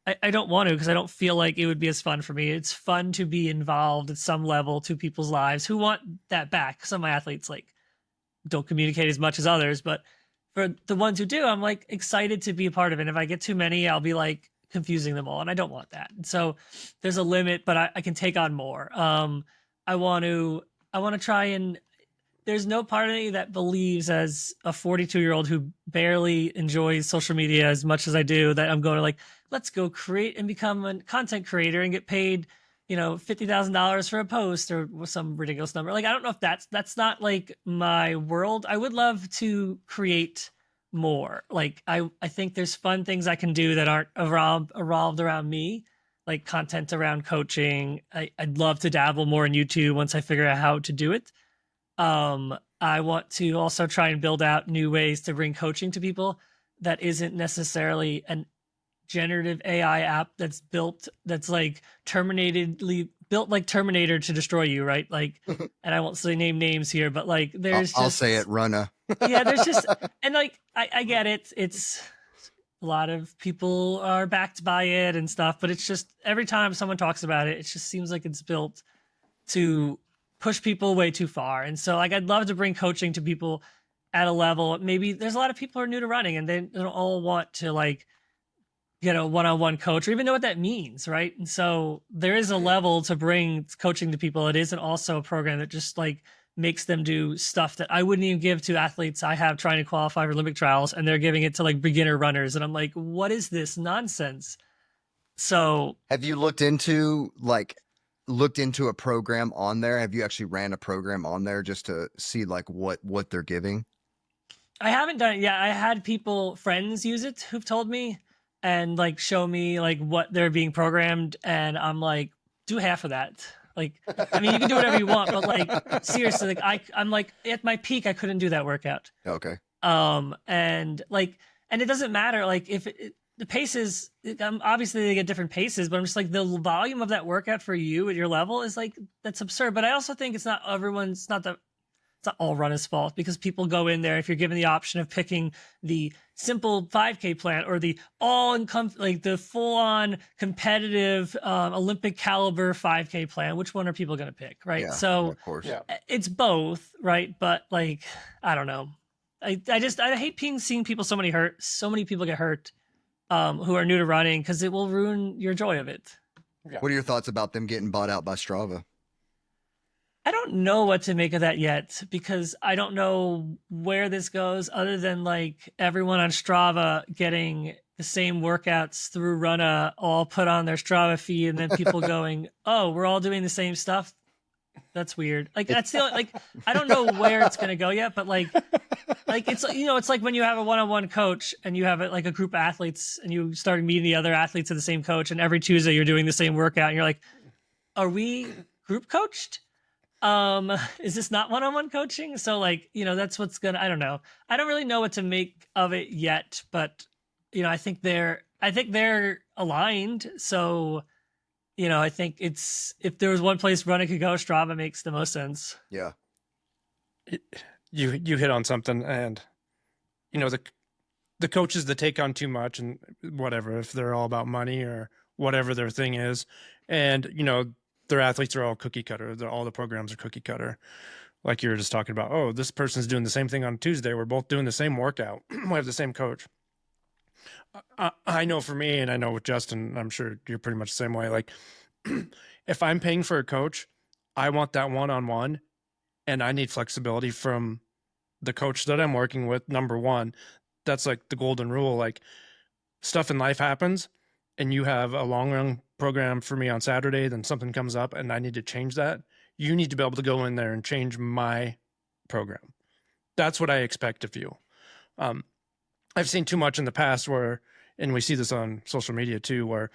I don't want to because I don't feel like it would be as fun for me. It's fun to be involved at some level to people's lives who want that back. Some of my athletes like don't communicate as much as others, but for the ones who do, I'm like excited to be a part of it. If I get too many, I'll be like confusing them all, and I don't want that. And so there's a limit, but I can take on more. I want to try and there's no part of me that believes as a 42-year-old who barely enjoys social media as much as I do that I'm going to like, let's go create and become a content creator and get paid, $50,000 for a post or some ridiculous number. Like, I don't know if that's not like my world. I would love to create more. Like, I think there's fun things I can do that aren't evolved around me, like content around coaching. I'd love to dabble more in YouTube once I figure out how to do it. I want to also try and build out new ways to bring coaching to people that isn't necessarily an generative AI app that's like built like Terminator to destroy you, right? Like, and I won't say name names here, but like I'll say it, Runna. Yeah, there's just, and like, I get it. It's a lot of people are backed by it and stuff, but it's just every time someone talks about it, it just seems like it's built to push people way too far. And so like, I'd love to bring coaching to people at a level. Maybe there's a lot of people who are new to running and they don't all want to like get a one-on-one coach or even know what that means. Right. And so there is a level to bring coaching to people. It isn't also a program that just like makes them do stuff that I wouldn't even give to athletes I have trying to qualify for Olympic trials. And they're giving it to like beginner runners. And I'm like, what is this nonsense? So have you looked into a program on there? Have you actually ran a program on there just to see like what they're giving? I haven't done it yet. I had friends use it who've told me and like show me like what they're being programmed. And I'm like, do half of that. Like, I mean, you can do whatever you want, but like seriously, like I'm like at my peak, I couldn't do that workout. Okay. And it doesn't matter. Like if the paces, obviously they get different paces, but I'm just like the volume of that workout for you at your level is like, that's absurd. But I also think it's not all runners' fault because people go in there. If you're given the option of picking the simple 5K plan or the like the full-on competitive Olympic caliber 5K plan, which one are people going to pick, right? Yeah, so of course. Yeah. It's both, right? But like, I don't know. I hate seeing so many people get hurt who are new to running because it will ruin your joy of it. Yeah. What are your thoughts about them getting bought out by Strava? I don't know what to make of that yet because I don't know where this goes other than like everyone on Strava getting the same workouts through Runna all put on their Strava feed and then people going, oh, we're all doing the same stuff. That's weird. Like that's the only, like, I don't know where it's going to go yet, but like it's, it's like when you have a one-on-one coach and you have like a group of athletes and you start meeting the other athletes of the same coach and every Tuesday you're doing the same workout and you're like, are we group coached? Is this not one-on-one coaching? So like, that's what's I don't know. I don't really know what to make of it yet, but I think they're aligned. So, I think if there was one place Running could go, Strava makes the most sense. Yeah. You hit on something, and the coaches that take on too much and whatever, if they're all about money or whatever their thing is, and their athletes are all cookie cutter. All the programs are cookie cutter. Like you were just talking about, oh, this person's doing the same thing on Tuesday. We're both doing the same workout. We have the same coach. I know for me, and I know with Justin, I'm sure you're pretty much the same way. Like, if I'm paying for a coach, I want that one-on-one, and I need flexibility from the coach that I'm working with. Number one, that's like the golden rule. Like, stuff in life happens, and you have a long-run program for me on Saturday, then something comes up and I need to change that. You need to be able to go in there and change my program. That's what I expect of you. I've seen too much in the past where, and we see this on social media too, where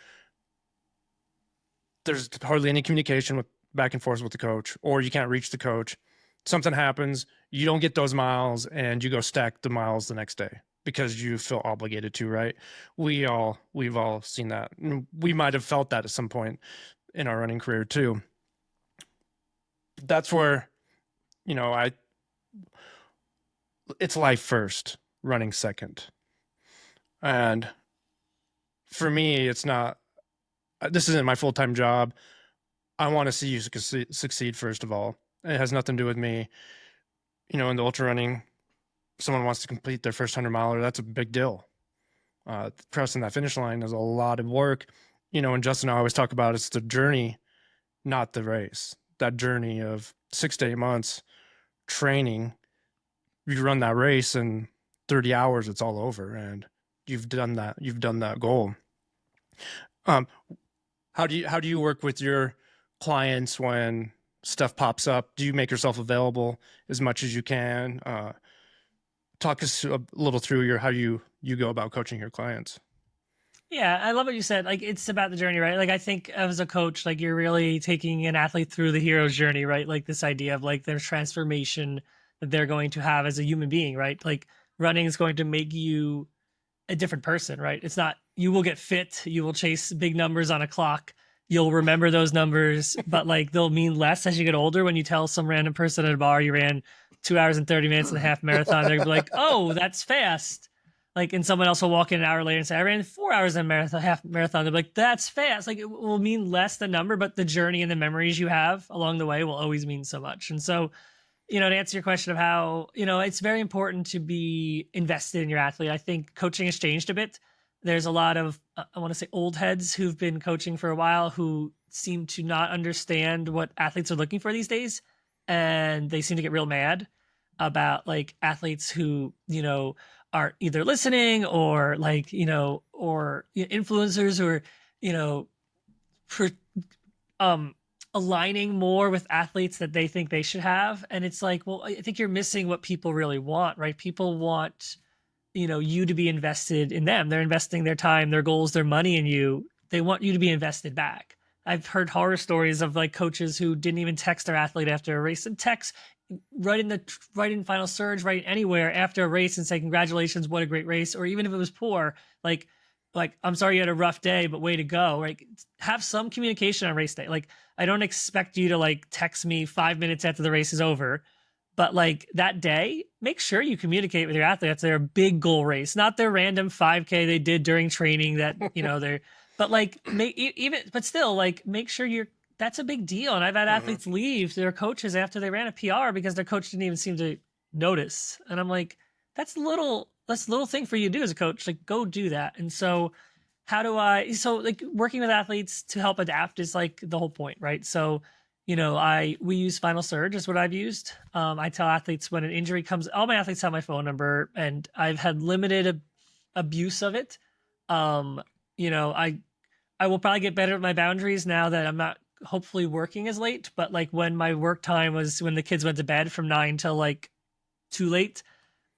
there's hardly any communication with back and forth with the coach, or you can't reach the coach. Something happens, you don't get those miles, and you go stack the miles the next day because you feel obligated to, right? We've all seen that. We might have felt that at some point in our running career too. That's where, it's life first, running second. And for me, it's not, this isn't my full-time job. I want to see you succeed first of all. It has nothing to do with me. In the ultra running, someone wants to complete their first 100 miler, that's a big deal. crossing that finish line is a lot of work, and Justin and I always talk about it's the journey, not the race. That journey of 6 to 8 months training, you run that race in 30 hours, it's all over, and you've done that goal. How do you work with your clients when stuff pops up? Do you make yourself available as much as you can? Talk us a little through how you go about coaching your clients. Yeah, I love what you said. Like, it's about the journey, right? Like, I think as a coach, like, you're really taking an athlete through the hero's journey, right? Like, this idea of like their transformation that they're going to have as a human being, right? Like, running is going to make you a different person, right? It's not, you will get fit, you will chase big numbers on a clock, you'll remember those numbers, but like they'll mean less as you get older. When you tell some random person at a bar you ran 2 hours and 30 minutes in a half marathon, they're gonna be like, oh, that's fast. Like, and someone else will walk in an hour later and say, I ran 4 hours in a half marathon. They're like, that's fast. Like, it will mean less the number, but the journey and the memories you have along the way will always mean so much. And so, to answer your question of how, it's very important to be invested in your athlete. I think coaching has changed a bit. There's a lot of, I want to say, old heads who've been coaching for a while who seem to not understand what athletes are looking for these days. And they seem to get real mad about like athletes who, are either listening or like, or influencers who are, aligning more with athletes that they think they should have. And it's like, well, I think you're missing what people really want, right? People want, you to be invested in them. They're investing their time, their goals, their money in you. They want you to be invested back. I've heard horror stories of like coaches who didn't even text their athlete after a race, and text right in final surge, right anywhere after a race and say, congratulations, what a great race. Or even if it was poor, like, I'm sorry you had a rough day, but way to go. Like, have some communication on race day. Like, I don't expect you to like text me 5 minutes after the race is over, but like that day, make sure you communicate with your athlete. That's their big goal race, not their random 5K they did during training that, but like but still like make sure that's a big deal. And I've had athletes leave their coaches after they ran a PR because their coach didn't even seem to notice. And I'm like, that's a little thing for you to do as a coach. Like, go do that. And so like working with athletes to help adapt is like the whole point, right? So, we use Final Surge is what I've used. I tell athletes when an injury comes, all my athletes have my phone number, and I've had limited abuse of it. I will probably get better at my boundaries now that I'm not hopefully working as late, but like when my work time was when the kids went to bed from 9 till like too late,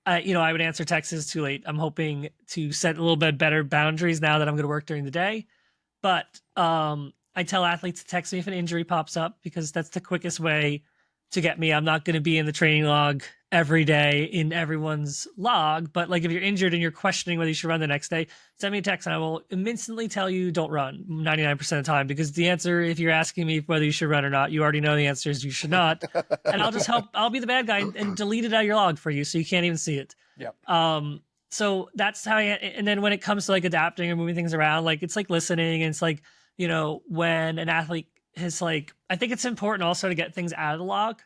I would answer texts too late. I'm hoping to set a little bit better boundaries now that I'm going to work during the day. But I tell athletes to text me if an injury pops up because that's the quickest way to get me. I'm not going to be in the training log every day in everyone's log. But like if you're injured and you're questioning whether you should run the next day, send me a text and I will instantly tell you don't run 99% of the time, because the answer, if you're asking me whether you should run or not, you already know the answer is you should not. And I'll just I'll be the bad guy and delete it out of your log for you so you can't even see it. Yep. So that's how and then when it comes to like adapting or moving things around, like it's like listening, and it's like, when an athlete is like, I think it's important also to get things out of the log,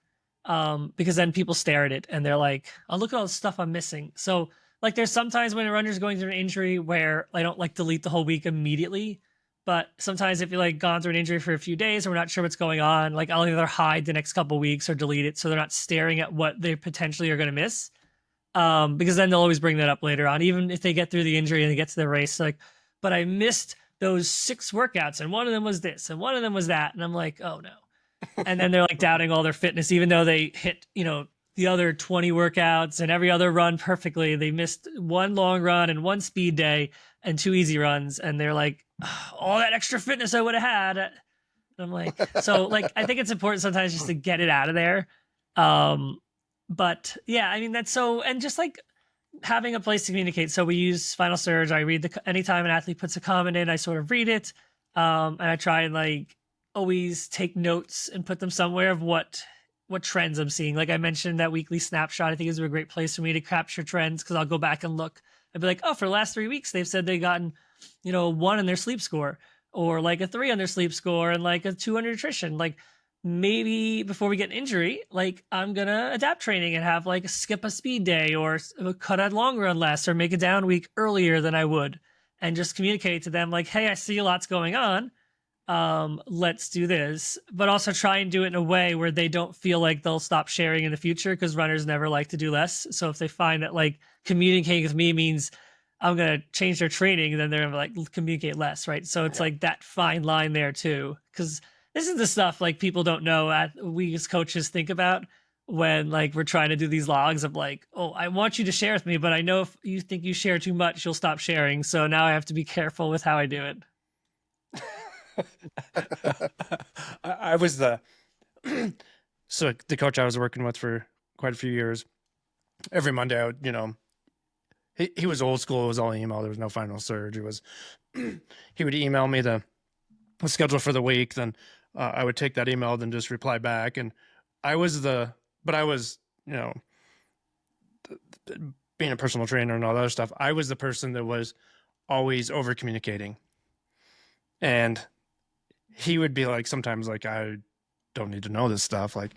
because then people stare at it and they're like, oh, look at all the stuff I'm missing. So like there's sometimes when a runner's going through an injury where I don't like delete the whole week immediately, but sometimes if you're like gone through an injury for a few days and we're not sure what's going on, like I'll either hide the next couple weeks or delete it so they're not staring at what they potentially are going to miss. Because then they'll always bring that up later on, even if they get through the injury and they get to their race, like, but I missed those 6 workouts and one of them was this and one of them was that. And I'm like, oh no. And then they're like doubting all their fitness, even though they hit, the other 20 workouts and every other run perfectly. They missed 1 long run and 1 speed day and 2 easy runs. And they're like, oh, all that extra fitness I would have had. And I'm like, so like, I think it's important sometimes just to get it out of there. But yeah, I mean, that's so, and just like having a place to communicate. So we use Final Surge. I read anytime an athlete puts a comment in, I sort of read it. And I try and like always take notes and put them somewhere of what trends I'm seeing. Like I mentioned that weekly snapshot, I think is a great place for me to capture trends, because I'll go back and look. I'd be like, oh, for the last 3 weeks, they've said they've gotten, 1 in their sleep score, or like a 3 on their sleep score, and like a 2 on nutrition. Like maybe before we get an injury, like I'm going to adapt training and have like skip a speed day or cut a long run less or make a down week earlier than I would. and just communicate to them like, hey, I see a lot's going on. Let's do this, but also try and do it in a way where they don't feel like they'll stop sharing in the future, because runners never like to do less. So if they find that like communicating with me means I'm going to change their training, then they're gonna like communicate less. Right. So it's like that fine line there too. Cause this is the stuff like people don't know we as coaches think about when like we're trying to do these logs of like, oh, I want you to share with me, but I know if you think you share too much, you'll stop sharing. So now I have to be careful with how I do it. I was so the coach I was working with for quite a few years. Every Monday, I would, he was old school. It was all email. There was no final surge. It was he would email me the schedule for the week. Then I would take that email, then just reply back. And I was being a personal trainer and all that other stuff, I was the person that was always over communicating. And he would be like, sometimes like, I don't need to know this stuff. Like,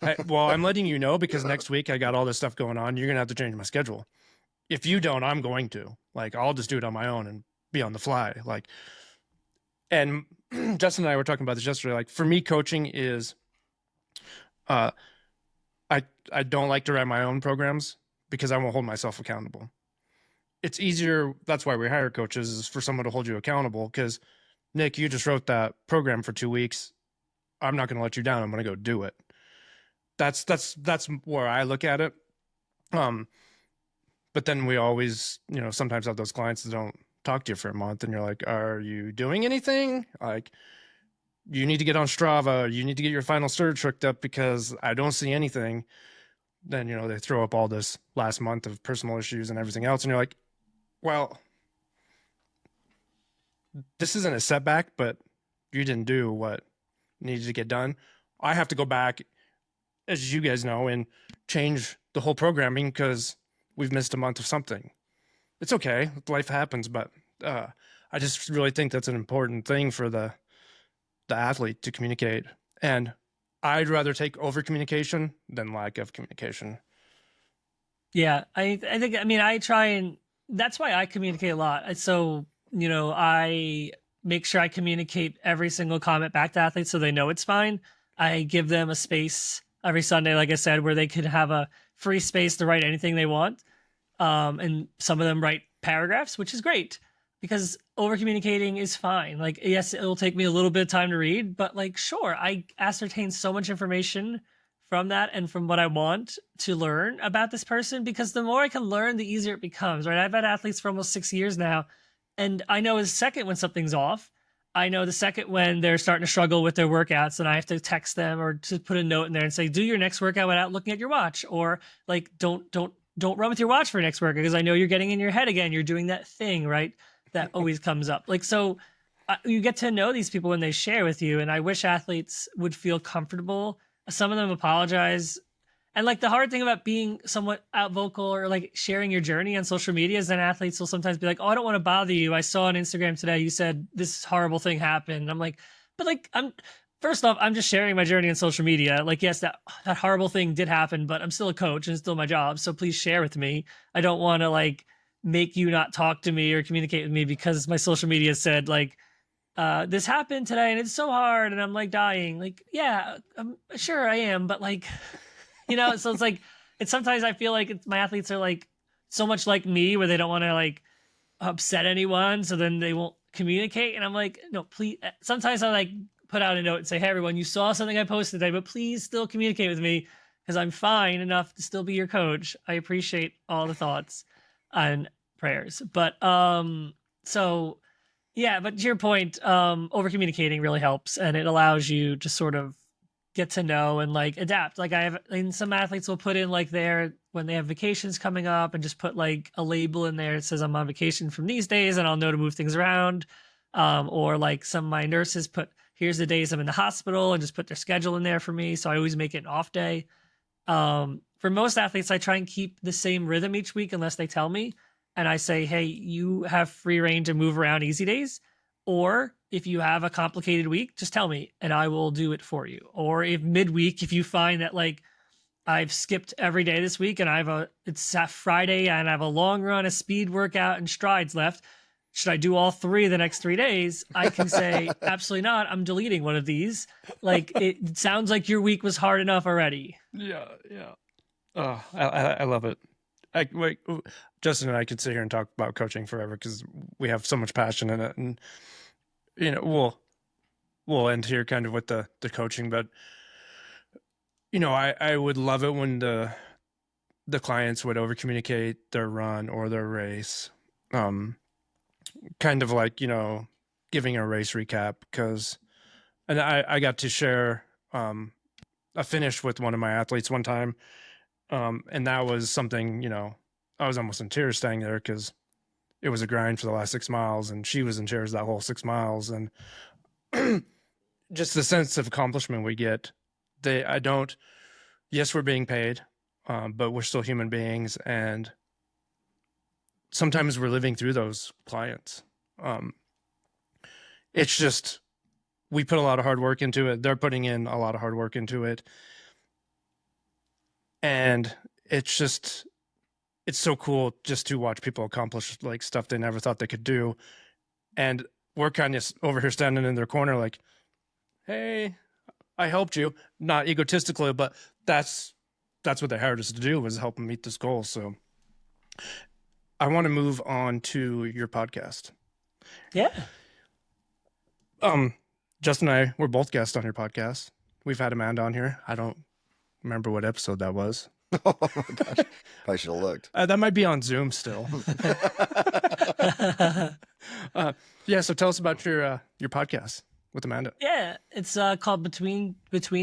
I'm letting you know because next week I got all this stuff going on. You're going to have to change my schedule. If you don't, I'm going to. Like, I'll just do it on my own and be on the fly. Like, and Justin and I were talking about this yesterday. Like, for me, coaching is, I don't like to write my own programs because I won't hold myself accountable. It's easier. That's why we hire coaches, is for someone to hold you accountable. Because Nick, you just wrote that program for 2 weeks. I'm not going to let you down. I'm going to go do it. That's where I look at it. But then we always, sometimes have those clients that don't talk to you for a month, and you're like, are you doing anything? Like, you need to get on Strava. You need to get your final surge hooked up because I don't see anything. Then, they throw up all this last month of personal issues and everything else. And you're like, well, this isn't a setback, but you didn't do what needed to get done. I have to go back, as you guys know, and change the whole programming because we've missed a month of something. It's okay. Life happens, but I just really think that's an important thing for the athlete to communicate. And I'd rather take over communication than lack of communication. Yeah, I think, I try, and that's why I communicate a lot. So, I make sure I communicate every single comment back to athletes so they know it's fine. I give them a space every Sunday, like I said, where they could have a free space to write anything they want. And some of them write paragraphs, which is great because over communicating is fine. Like, yes, it'll take me a little bit of time to read, but like, sure, I ascertain so much information from that and from what I want to learn about this person, because the more I can learn, the easier it becomes, right? I've had athletes for almost 6 years now, and I know the second when something's off. I know the second when they're starting to struggle with their workouts, and I have to text them or to put a note in there and say, do your next workout without looking at your watch, or like, don't run with your watch for your next workout because I know you're getting in your head again. You're doing that thing, right? That always comes up. Like, so you get to know these people when they share with you. And I wish athletes would feel comfortable. Some of them apologize. And like, the hard thing about being somewhat out vocal or like sharing your journey on social media is then athletes will sometimes be like, oh, I don't want to bother you. I saw on Instagram today, you said this horrible thing happened. And I'm like, but like, first off, I'm just sharing my journey on social media. Like, yes, that horrible thing did happen, but I'm still a coach and it's still my job. So please share with me. I don't want to like make you not talk to me or communicate with me because my social media said like, this happened today and it's so hard and I'm like dying. Like, yeah, I'm sure I am, but like, so it's like, sometimes I feel like my athletes are like so much like me where they don't want to like upset anyone. So then they won't communicate. And I'm like, no, please. Sometimes I like put out a note and say, hey, everyone, you saw something I posted today, but please still communicate with me because I'm fine enough to still be your coach. I appreciate all the thoughts and prayers. But, so yeah, but to your point, over communicating really helps, and it allows you to sort of get to know and like adapt. Like some athletes will put in like when they have vacations coming up and just put like a label in there. It says I'm on vacation from these days and I'll know to move things around. Or like some of my nurses put, here's the days I'm in the hospital, and just put their schedule in there for me. So I always make it an off day. For most athletes, I try and keep the same rhythm each week unless they tell me. And I say, hey, you have free reign to move around easy days. Or if you have a complicated week, just tell me and I will do it for you. Or if midweek, if you find that like I've skipped every day this week and it's Friday and I have a long run, a speed workout and strides left, should I do all 3 the next 3 days? I can say, absolutely not. I'm deleting one of these. Like, it sounds like your week was hard enough already. Yeah. Oh, I love it. Justin and I could sit here and talk about coaching forever because we have so much passion in it, and we'll end here kind of with the coaching, but I would love it when the clients would over communicate their run or their race, kind of like giving a race recap, and I got to share a finish with one of my athletes one time, and that was something I was almost in tears staying there because it was a grind for the last 6 miles, and she was in tears that whole 6 miles, and just the sense of accomplishment we get. Yes, we're being paid, but we're still human beings, and sometimes we're living through those clients. It's just, we put a lot of hard work into it. They're putting in a lot of hard work into it. And it's so cool just to watch people accomplish like stuff they never thought they could do. And we're kind of over here standing in their corner like, hey, I helped you. Not egotistically, but that's what they hired us to do, was help them meet this goal. So I want to move on to your podcast. Yeah. Justin and I were both guests on your podcast. We've had Amanda on here. I don't remember what episode that was. Oh my gosh. I should have looked. That might be on Zoom still. Yeah. So tell us about your podcast with Amanda. Yeah, it's called Between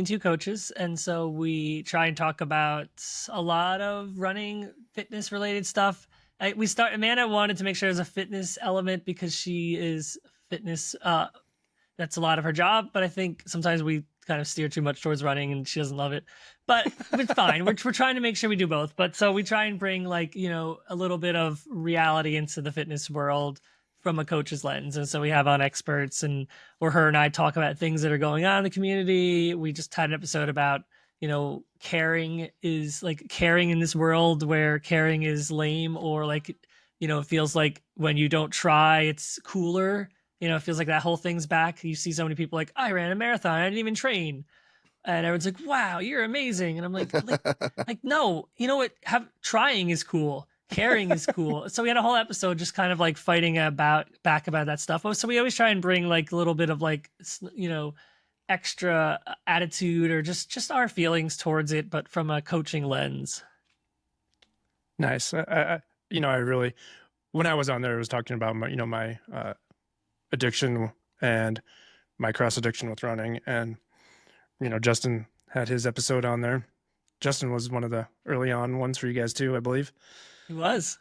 Two Coaches, and so we try and talk about a lot of running, fitness related stuff. Amanda wanted to make sure there's a fitness element because she is fitness. That's a lot of her job, but I think sometimes we kind of steer too much towards running, and she doesn't love it. But it's fine. We're trying to make sure we do both. But so we try and bring a little bit of reality into the fitness world from a coach's lens. And so we have on experts, or her and I talk about things that are going on in the community. We just had an episode about, caring in this world where caring is lame, or it feels like when you don't try, it's cooler. It feels like that whole thing's back. You see so many people like, I ran a marathon, I didn't even train. And everyone's like, wow, you're amazing. And I'm like, no, what? Trying is cool. Caring is cool. So we had a whole episode just kind of like fighting about that stuff. So we always try and bring like a little bit of extra attitude or just our feelings towards it, but from a coaching lens. Nice. I really, when I was on there, I was talking about my addiction and my cross addiction with running, and Justin had his episode on there. Justin was one of the early on ones for you guys too, I believe. He was.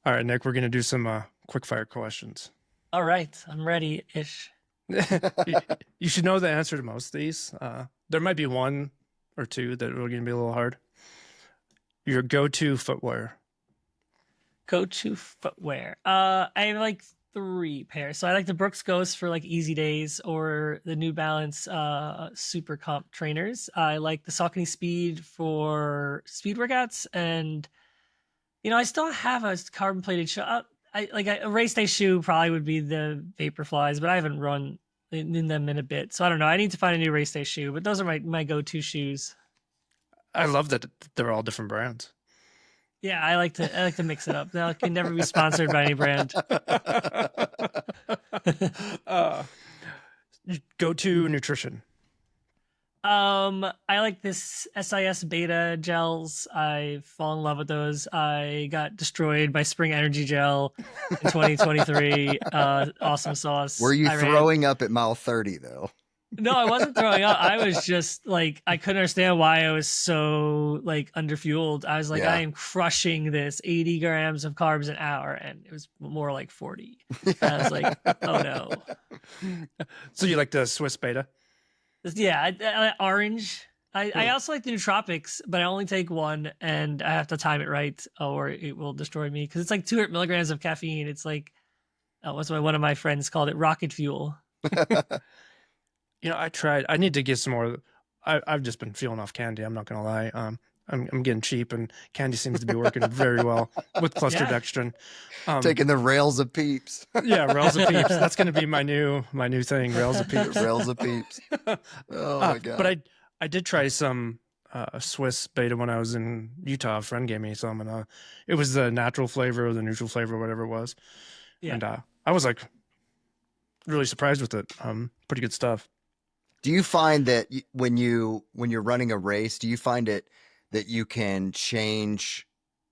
All right, Nick, we're going to do some quick fire questions. All right. I'm ready-ish. You should know the answer to most of these. There might be one or two that are going to be a little hard. Your go-to footwear. Go-to footwear. I have like 3 pairs. So I like the Brooks Ghost for like easy days, or the New Balance Super Comp trainers. I like the Saucony Speed for speed workouts, and I still have a carbon plated shoe. A race day shoe probably would be the Vaporflies, but I haven't run in them in a bit, so I don't know. I need to find a new race day shoe, but those are my go-to shoes. I love that they're all different brands. Yeah, I like to mix it up. I can never be sponsored by any brand. Go-to nutrition. I like this SIS beta gels. I fall in love with those. I got destroyed by Spring Energy Gel in 2023. Awesome sauce. Were you throwing up at mile 30 though? No, I wasn't throwing up. I was just like, I couldn't understand why I was so underfueled. I was like, I am crushing this 80 grams of carbs an hour, and it was more like 40. I was like, oh no. So you like the Swiss beta? Yeah, I orange. I also like the nootropics, but I only take one, and I have to time it right, or it will destroy me, because it's like 200 milligrams of caffeine. It's like, what's one of my friends called it, rocket fuel. I tried. I need to get some more. I've just been feeling off candy. I'm not gonna lie. I'm getting cheap, and Candy seems to be working very well with cluster Yeah. dextrin. Taking the rails of peeps. Yeah, rails of peeps. That's going to be my new thing. Rails of peeps. Rails of peeps. Oh my god! But I did try some Swiss beta when I was in Utah. A friend gave me some, and it was the natural flavor or the neutral flavor, whatever it was. Yeah. And I was like really surprised with it. Pretty good stuff. Do you find that when you're running a race, do you find it that you can change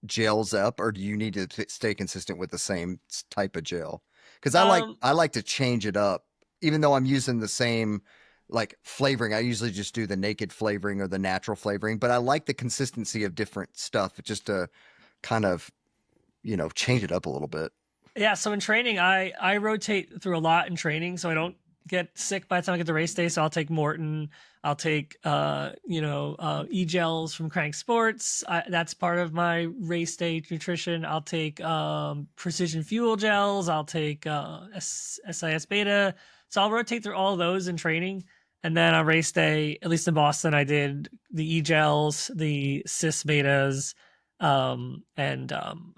gels up, or do you need to stay consistent with the same type of gel? Because I like to change it up, even though I'm using the same like flavoring. I usually just do the naked flavoring or the natural flavoring, but I like the consistency of different stuff just to kind of, change it up a little bit. Yeah, so in training, I rotate through a lot in training, so I don't get sick by the time I get to race day. So I'll take Morton, I'll take e-gels from Crank Sports. That's part of my race day nutrition. I'll take Precision Fuel gels. I'll take SIS Beta. So I'll rotate through all those in training, and then on race day, at least in Boston, I did the e-gels, the CIS Betas. I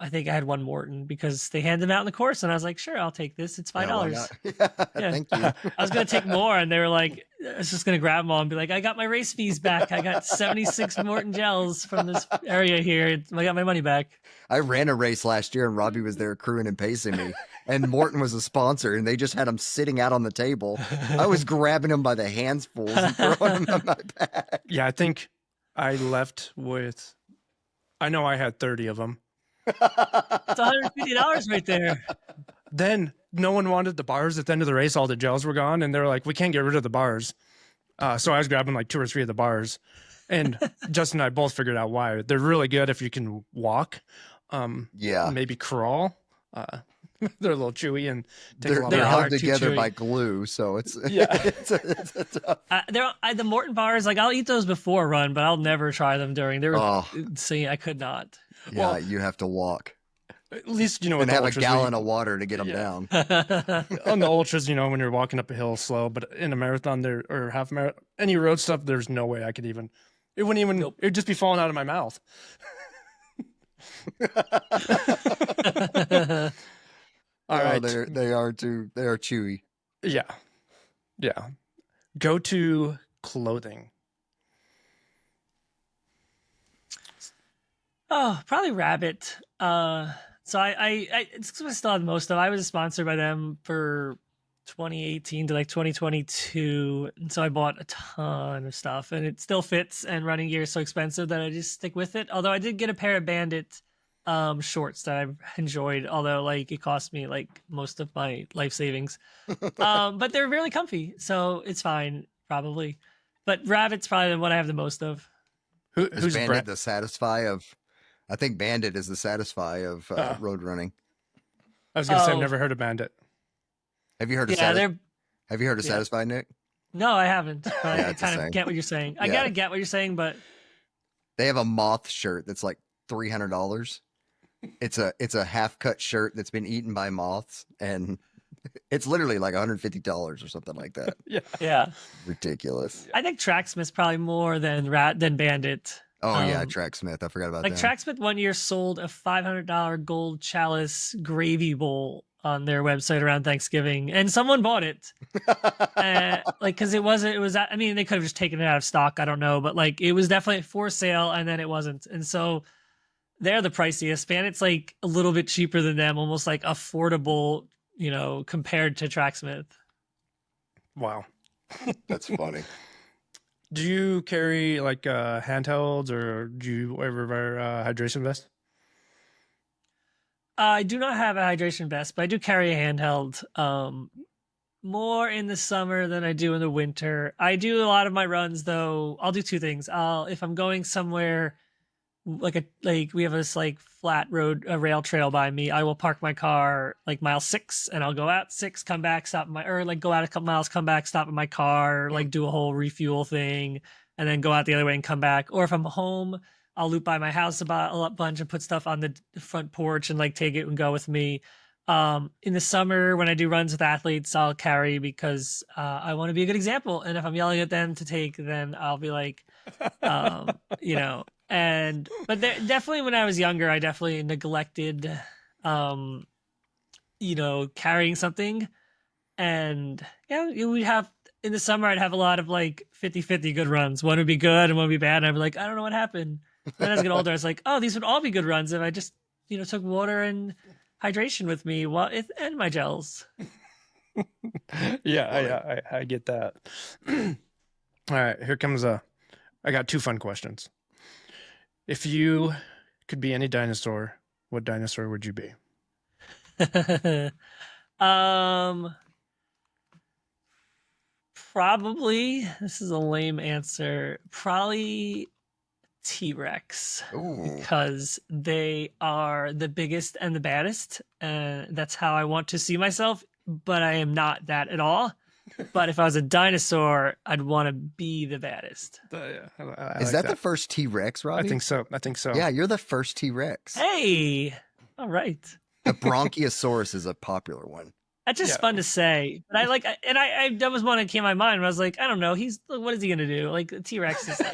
think I had one Morton because they handed them out in the course, and I was like, sure, I'll take this. It's $5. Yeah. Yeah. Thank you. I was gonna take more, and they were like, I was just gonna grab them all and be like, I got my race fees back. I got 76 Morton gels from this area here. I got my money back. I ran a race last year, and Robbie was there crewing and pacing me, and Morton was a sponsor, and they just had them sitting out on the table. I was grabbing them by the handsfuls and throwing them in my bag. Yeah, I think I left with. I know I had 30 of them. It's $150 right there. Then no one wanted the bars at the end of the race. All the gels were gone, and they're like, we can't get rid of the bars. So I was grabbing like 2 or 3 of the bars, and Justin and I both figured out why. They're really good if you can walk, maybe crawl. They're a little chewy and take a lot they're of held together by glue, so it's it's tough. The Morton bars, like I'll eat those before a run, but I'll never try them during. They were see, I could not. Yeah, Well, you have to walk At least and have a gallon of water to get them down. On the ultras, when you're walking up a hill slow, but in a marathon or half marathon, any road stuff, there's no way I could even. It wouldn't even. It would just be falling out of my mouth. All right. They are chewy. Yeah. Go to clothing. Oh, probably Rabbit. So it's what I still have most of. I was sponsored by them for 2018 to like 2022, and so I bought a ton of stuff, and it still fits. And running gear is so expensive that I just stick with it. Although I did get a pair of Bandit shorts that I've enjoyed, although like it cost me like most of my life savings. But they're really comfy, so it's fine probably. But Rabbit's probably the one I have the most of. Who's Bandit the Satisfy of? I think Bandit is the Satisfy of road running. I was gonna say I've never heard of Bandit. Have you heard of Have you heard of Satisfy, Nick? No, I haven't. But Yeah, I kind of get what you're saying. I gotta get what you're saying, but they have a moth shirt that's like $300. It's a half cut shirt that's been eaten by moths, and it's literally like $150 or something like that. Yeah, ridiculous. I think Tracksmith's probably more than Bandit. Oh yeah, Tracksmith. I forgot about that. Like Tracksmith one year sold a $500 gold chalice gravy bowl on their website around Thanksgiving, and someone bought it. Because it was. I mean, they could have just taken it out of stock. I don't know, but like it was definitely for sale, and then it wasn't, and so. They're the priciest. Bandit's like a little bit cheaper than them, almost like affordable, compared to Tracksmith. Wow. That's funny. Do you carry like handhelds, or do you ever wear a hydration vest? I do not have a hydration vest, but I do carry a handheld more in the summer than I do in the winter. I do a lot of my runs, though. I'll do 2 things. If I'm going somewhere like we have this like flat road, a rail trail by me, I will park my car like mile 6, and I'll go out 6, come back, stop go out a couple miles, come back, stop in my car, like do a whole refuel thing, and then go out the other way and come back. Or if I'm home, I'll loop by my house a bunch and put stuff on the front porch and like take it and go with me. In the summer, when I do runs with athletes, I'll carry because I want to be a good example. And if I'm yelling at them to take, then I'll be like, But definitely when I was younger, I definitely neglected, carrying something. And we'd have in the summer, I'd have a lot of like 50-50 good runs. One would be good and one would be bad. And I'd be like, I don't know what happened. Then as I get older, I was like, oh, these would all be good runs if I just, took water and hydration with me and my gels. Yeah, I get that. All right, here comes I got two fun questions. If you could be any dinosaur, what dinosaur would you be? Probably, this is a lame answer. Probably T-Rex, Ooh. because they are the biggest and the baddest. That's how I want to see myself, but I am not that at all. But if I was a dinosaur, I'd want to be the baddest. I Is like that the first T-Rex, Robbie? I think so. Yeah, you're the first T-Rex. Hey, all right. The Bronchiosaurus is a popular one. That's just fun to say. But I that was one that came to my mind. Where I was like, I don't know. What is he gonna do? Like T-Rex is like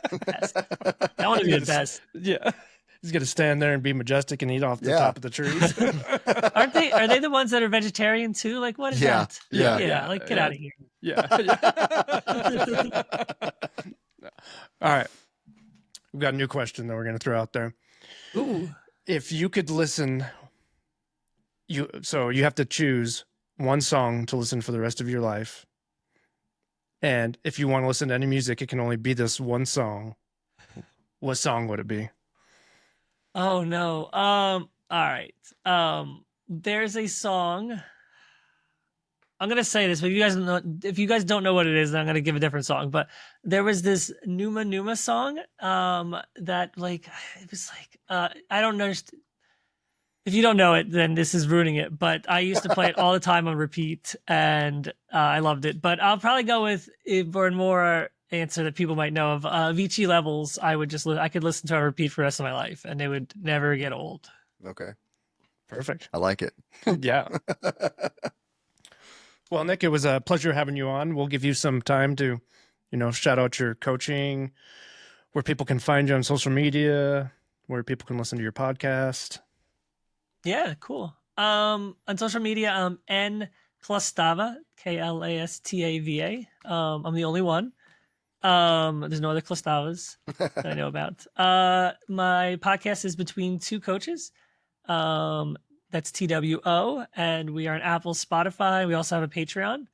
the best. I want to be the best. Yeah. He's gonna stand there and be majestic and eat off the top of the trees. Are they the ones that are vegetarian too? Like, what is that? Yeah. Like, get out of here. Yeah. All right. We've got a new question that we're gonna throw out there. Ooh. If you could listen, you have to choose one song to listen for the rest of your life. And if you want to listen to any music, it can only be this one song. What song would it be? Oh no. All right. There's a song. I'm gonna say this, but if you guys don't know what it is, then I'm gonna give a different song. But there was this Numa Numa song, that like it was like I don't know. If you don't know it, then this is ruining it. But I used to play it all the time on repeat, and I loved it. But I'll probably go with for a more answer that people might know of. Avicii Levels. I could listen to on repeat for the rest of my life, and they would never get old. Okay, perfect. I like it. Yeah. Well, Nick, it was a pleasure having you on. We'll give you some time to, shout out your coaching, where people can find you on social media, where people can listen to your podcast. Yeah, cool. On social media, N Klastava, Klastava. I'm the only one. There's no other Klastavas that I know about. My podcast is Between Two Coaches. That's TWO, and we are on Apple, Spotify. We also have a Patreon.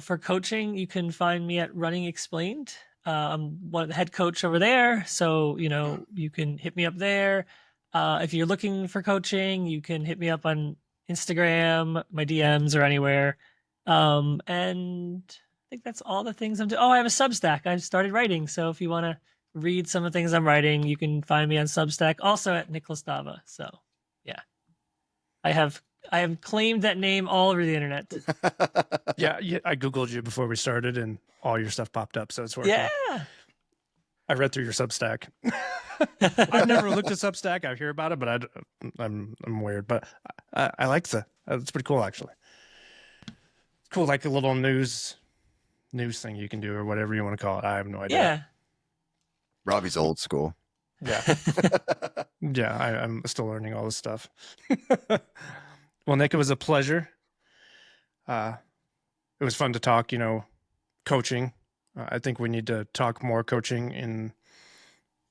For coaching, you can find me at Running Explained. I'm one of the head coach over there, so you can hit me up there. If you're looking for coaching, you can hit me up on Instagram, my DMs, or anywhere. And I think that's all the things I'm doing. Oh, I have a Substack. I've started writing, so if you want to read some of the things I'm writing, you can find me on Substack, also at Nick Klastava. So, yeah. I have claimed that name all over the internet. Yeah, I Googled you before we started, and all your stuff popped up, so it's working. Yeah. I read through your Substack. I've never looked at Substack. I hear about it, but I'm weird. But I like that. It's pretty cool, actually. It's cool, like a little news thing you can do, or whatever you want to call it. I have no idea. Yeah. Robbie's old school. Yeah. Yeah, I'm still learning all this stuff. Well, Nick, it was a pleasure. It was fun to talk, coaching. I think we need to talk more coaching in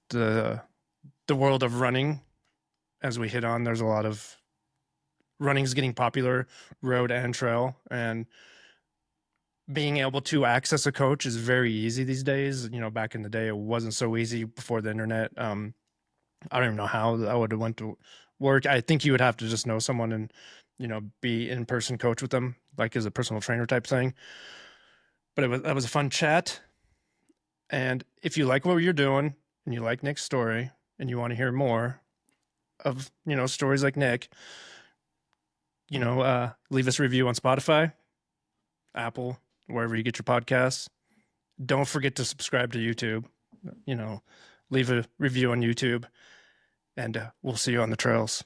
the world of running. As we hit on, there's a lot of running is getting popular, road and trail, and being able to access a coach is very easy these days. Back in the day, it wasn't so easy before the internet. I don't even know how that would have went to work. I think you would have to just know someone and, be in-person coach with them, like as a personal trainer type thing. But that was a fun chat. And if you like what you're doing and you like Nick's story and you want to hear more of, stories like Nick, leave us a review on Spotify, Apple, wherever you get your podcasts. Don't forget to subscribe to YouTube. Leave a review on YouTube, and we'll see you on the trails.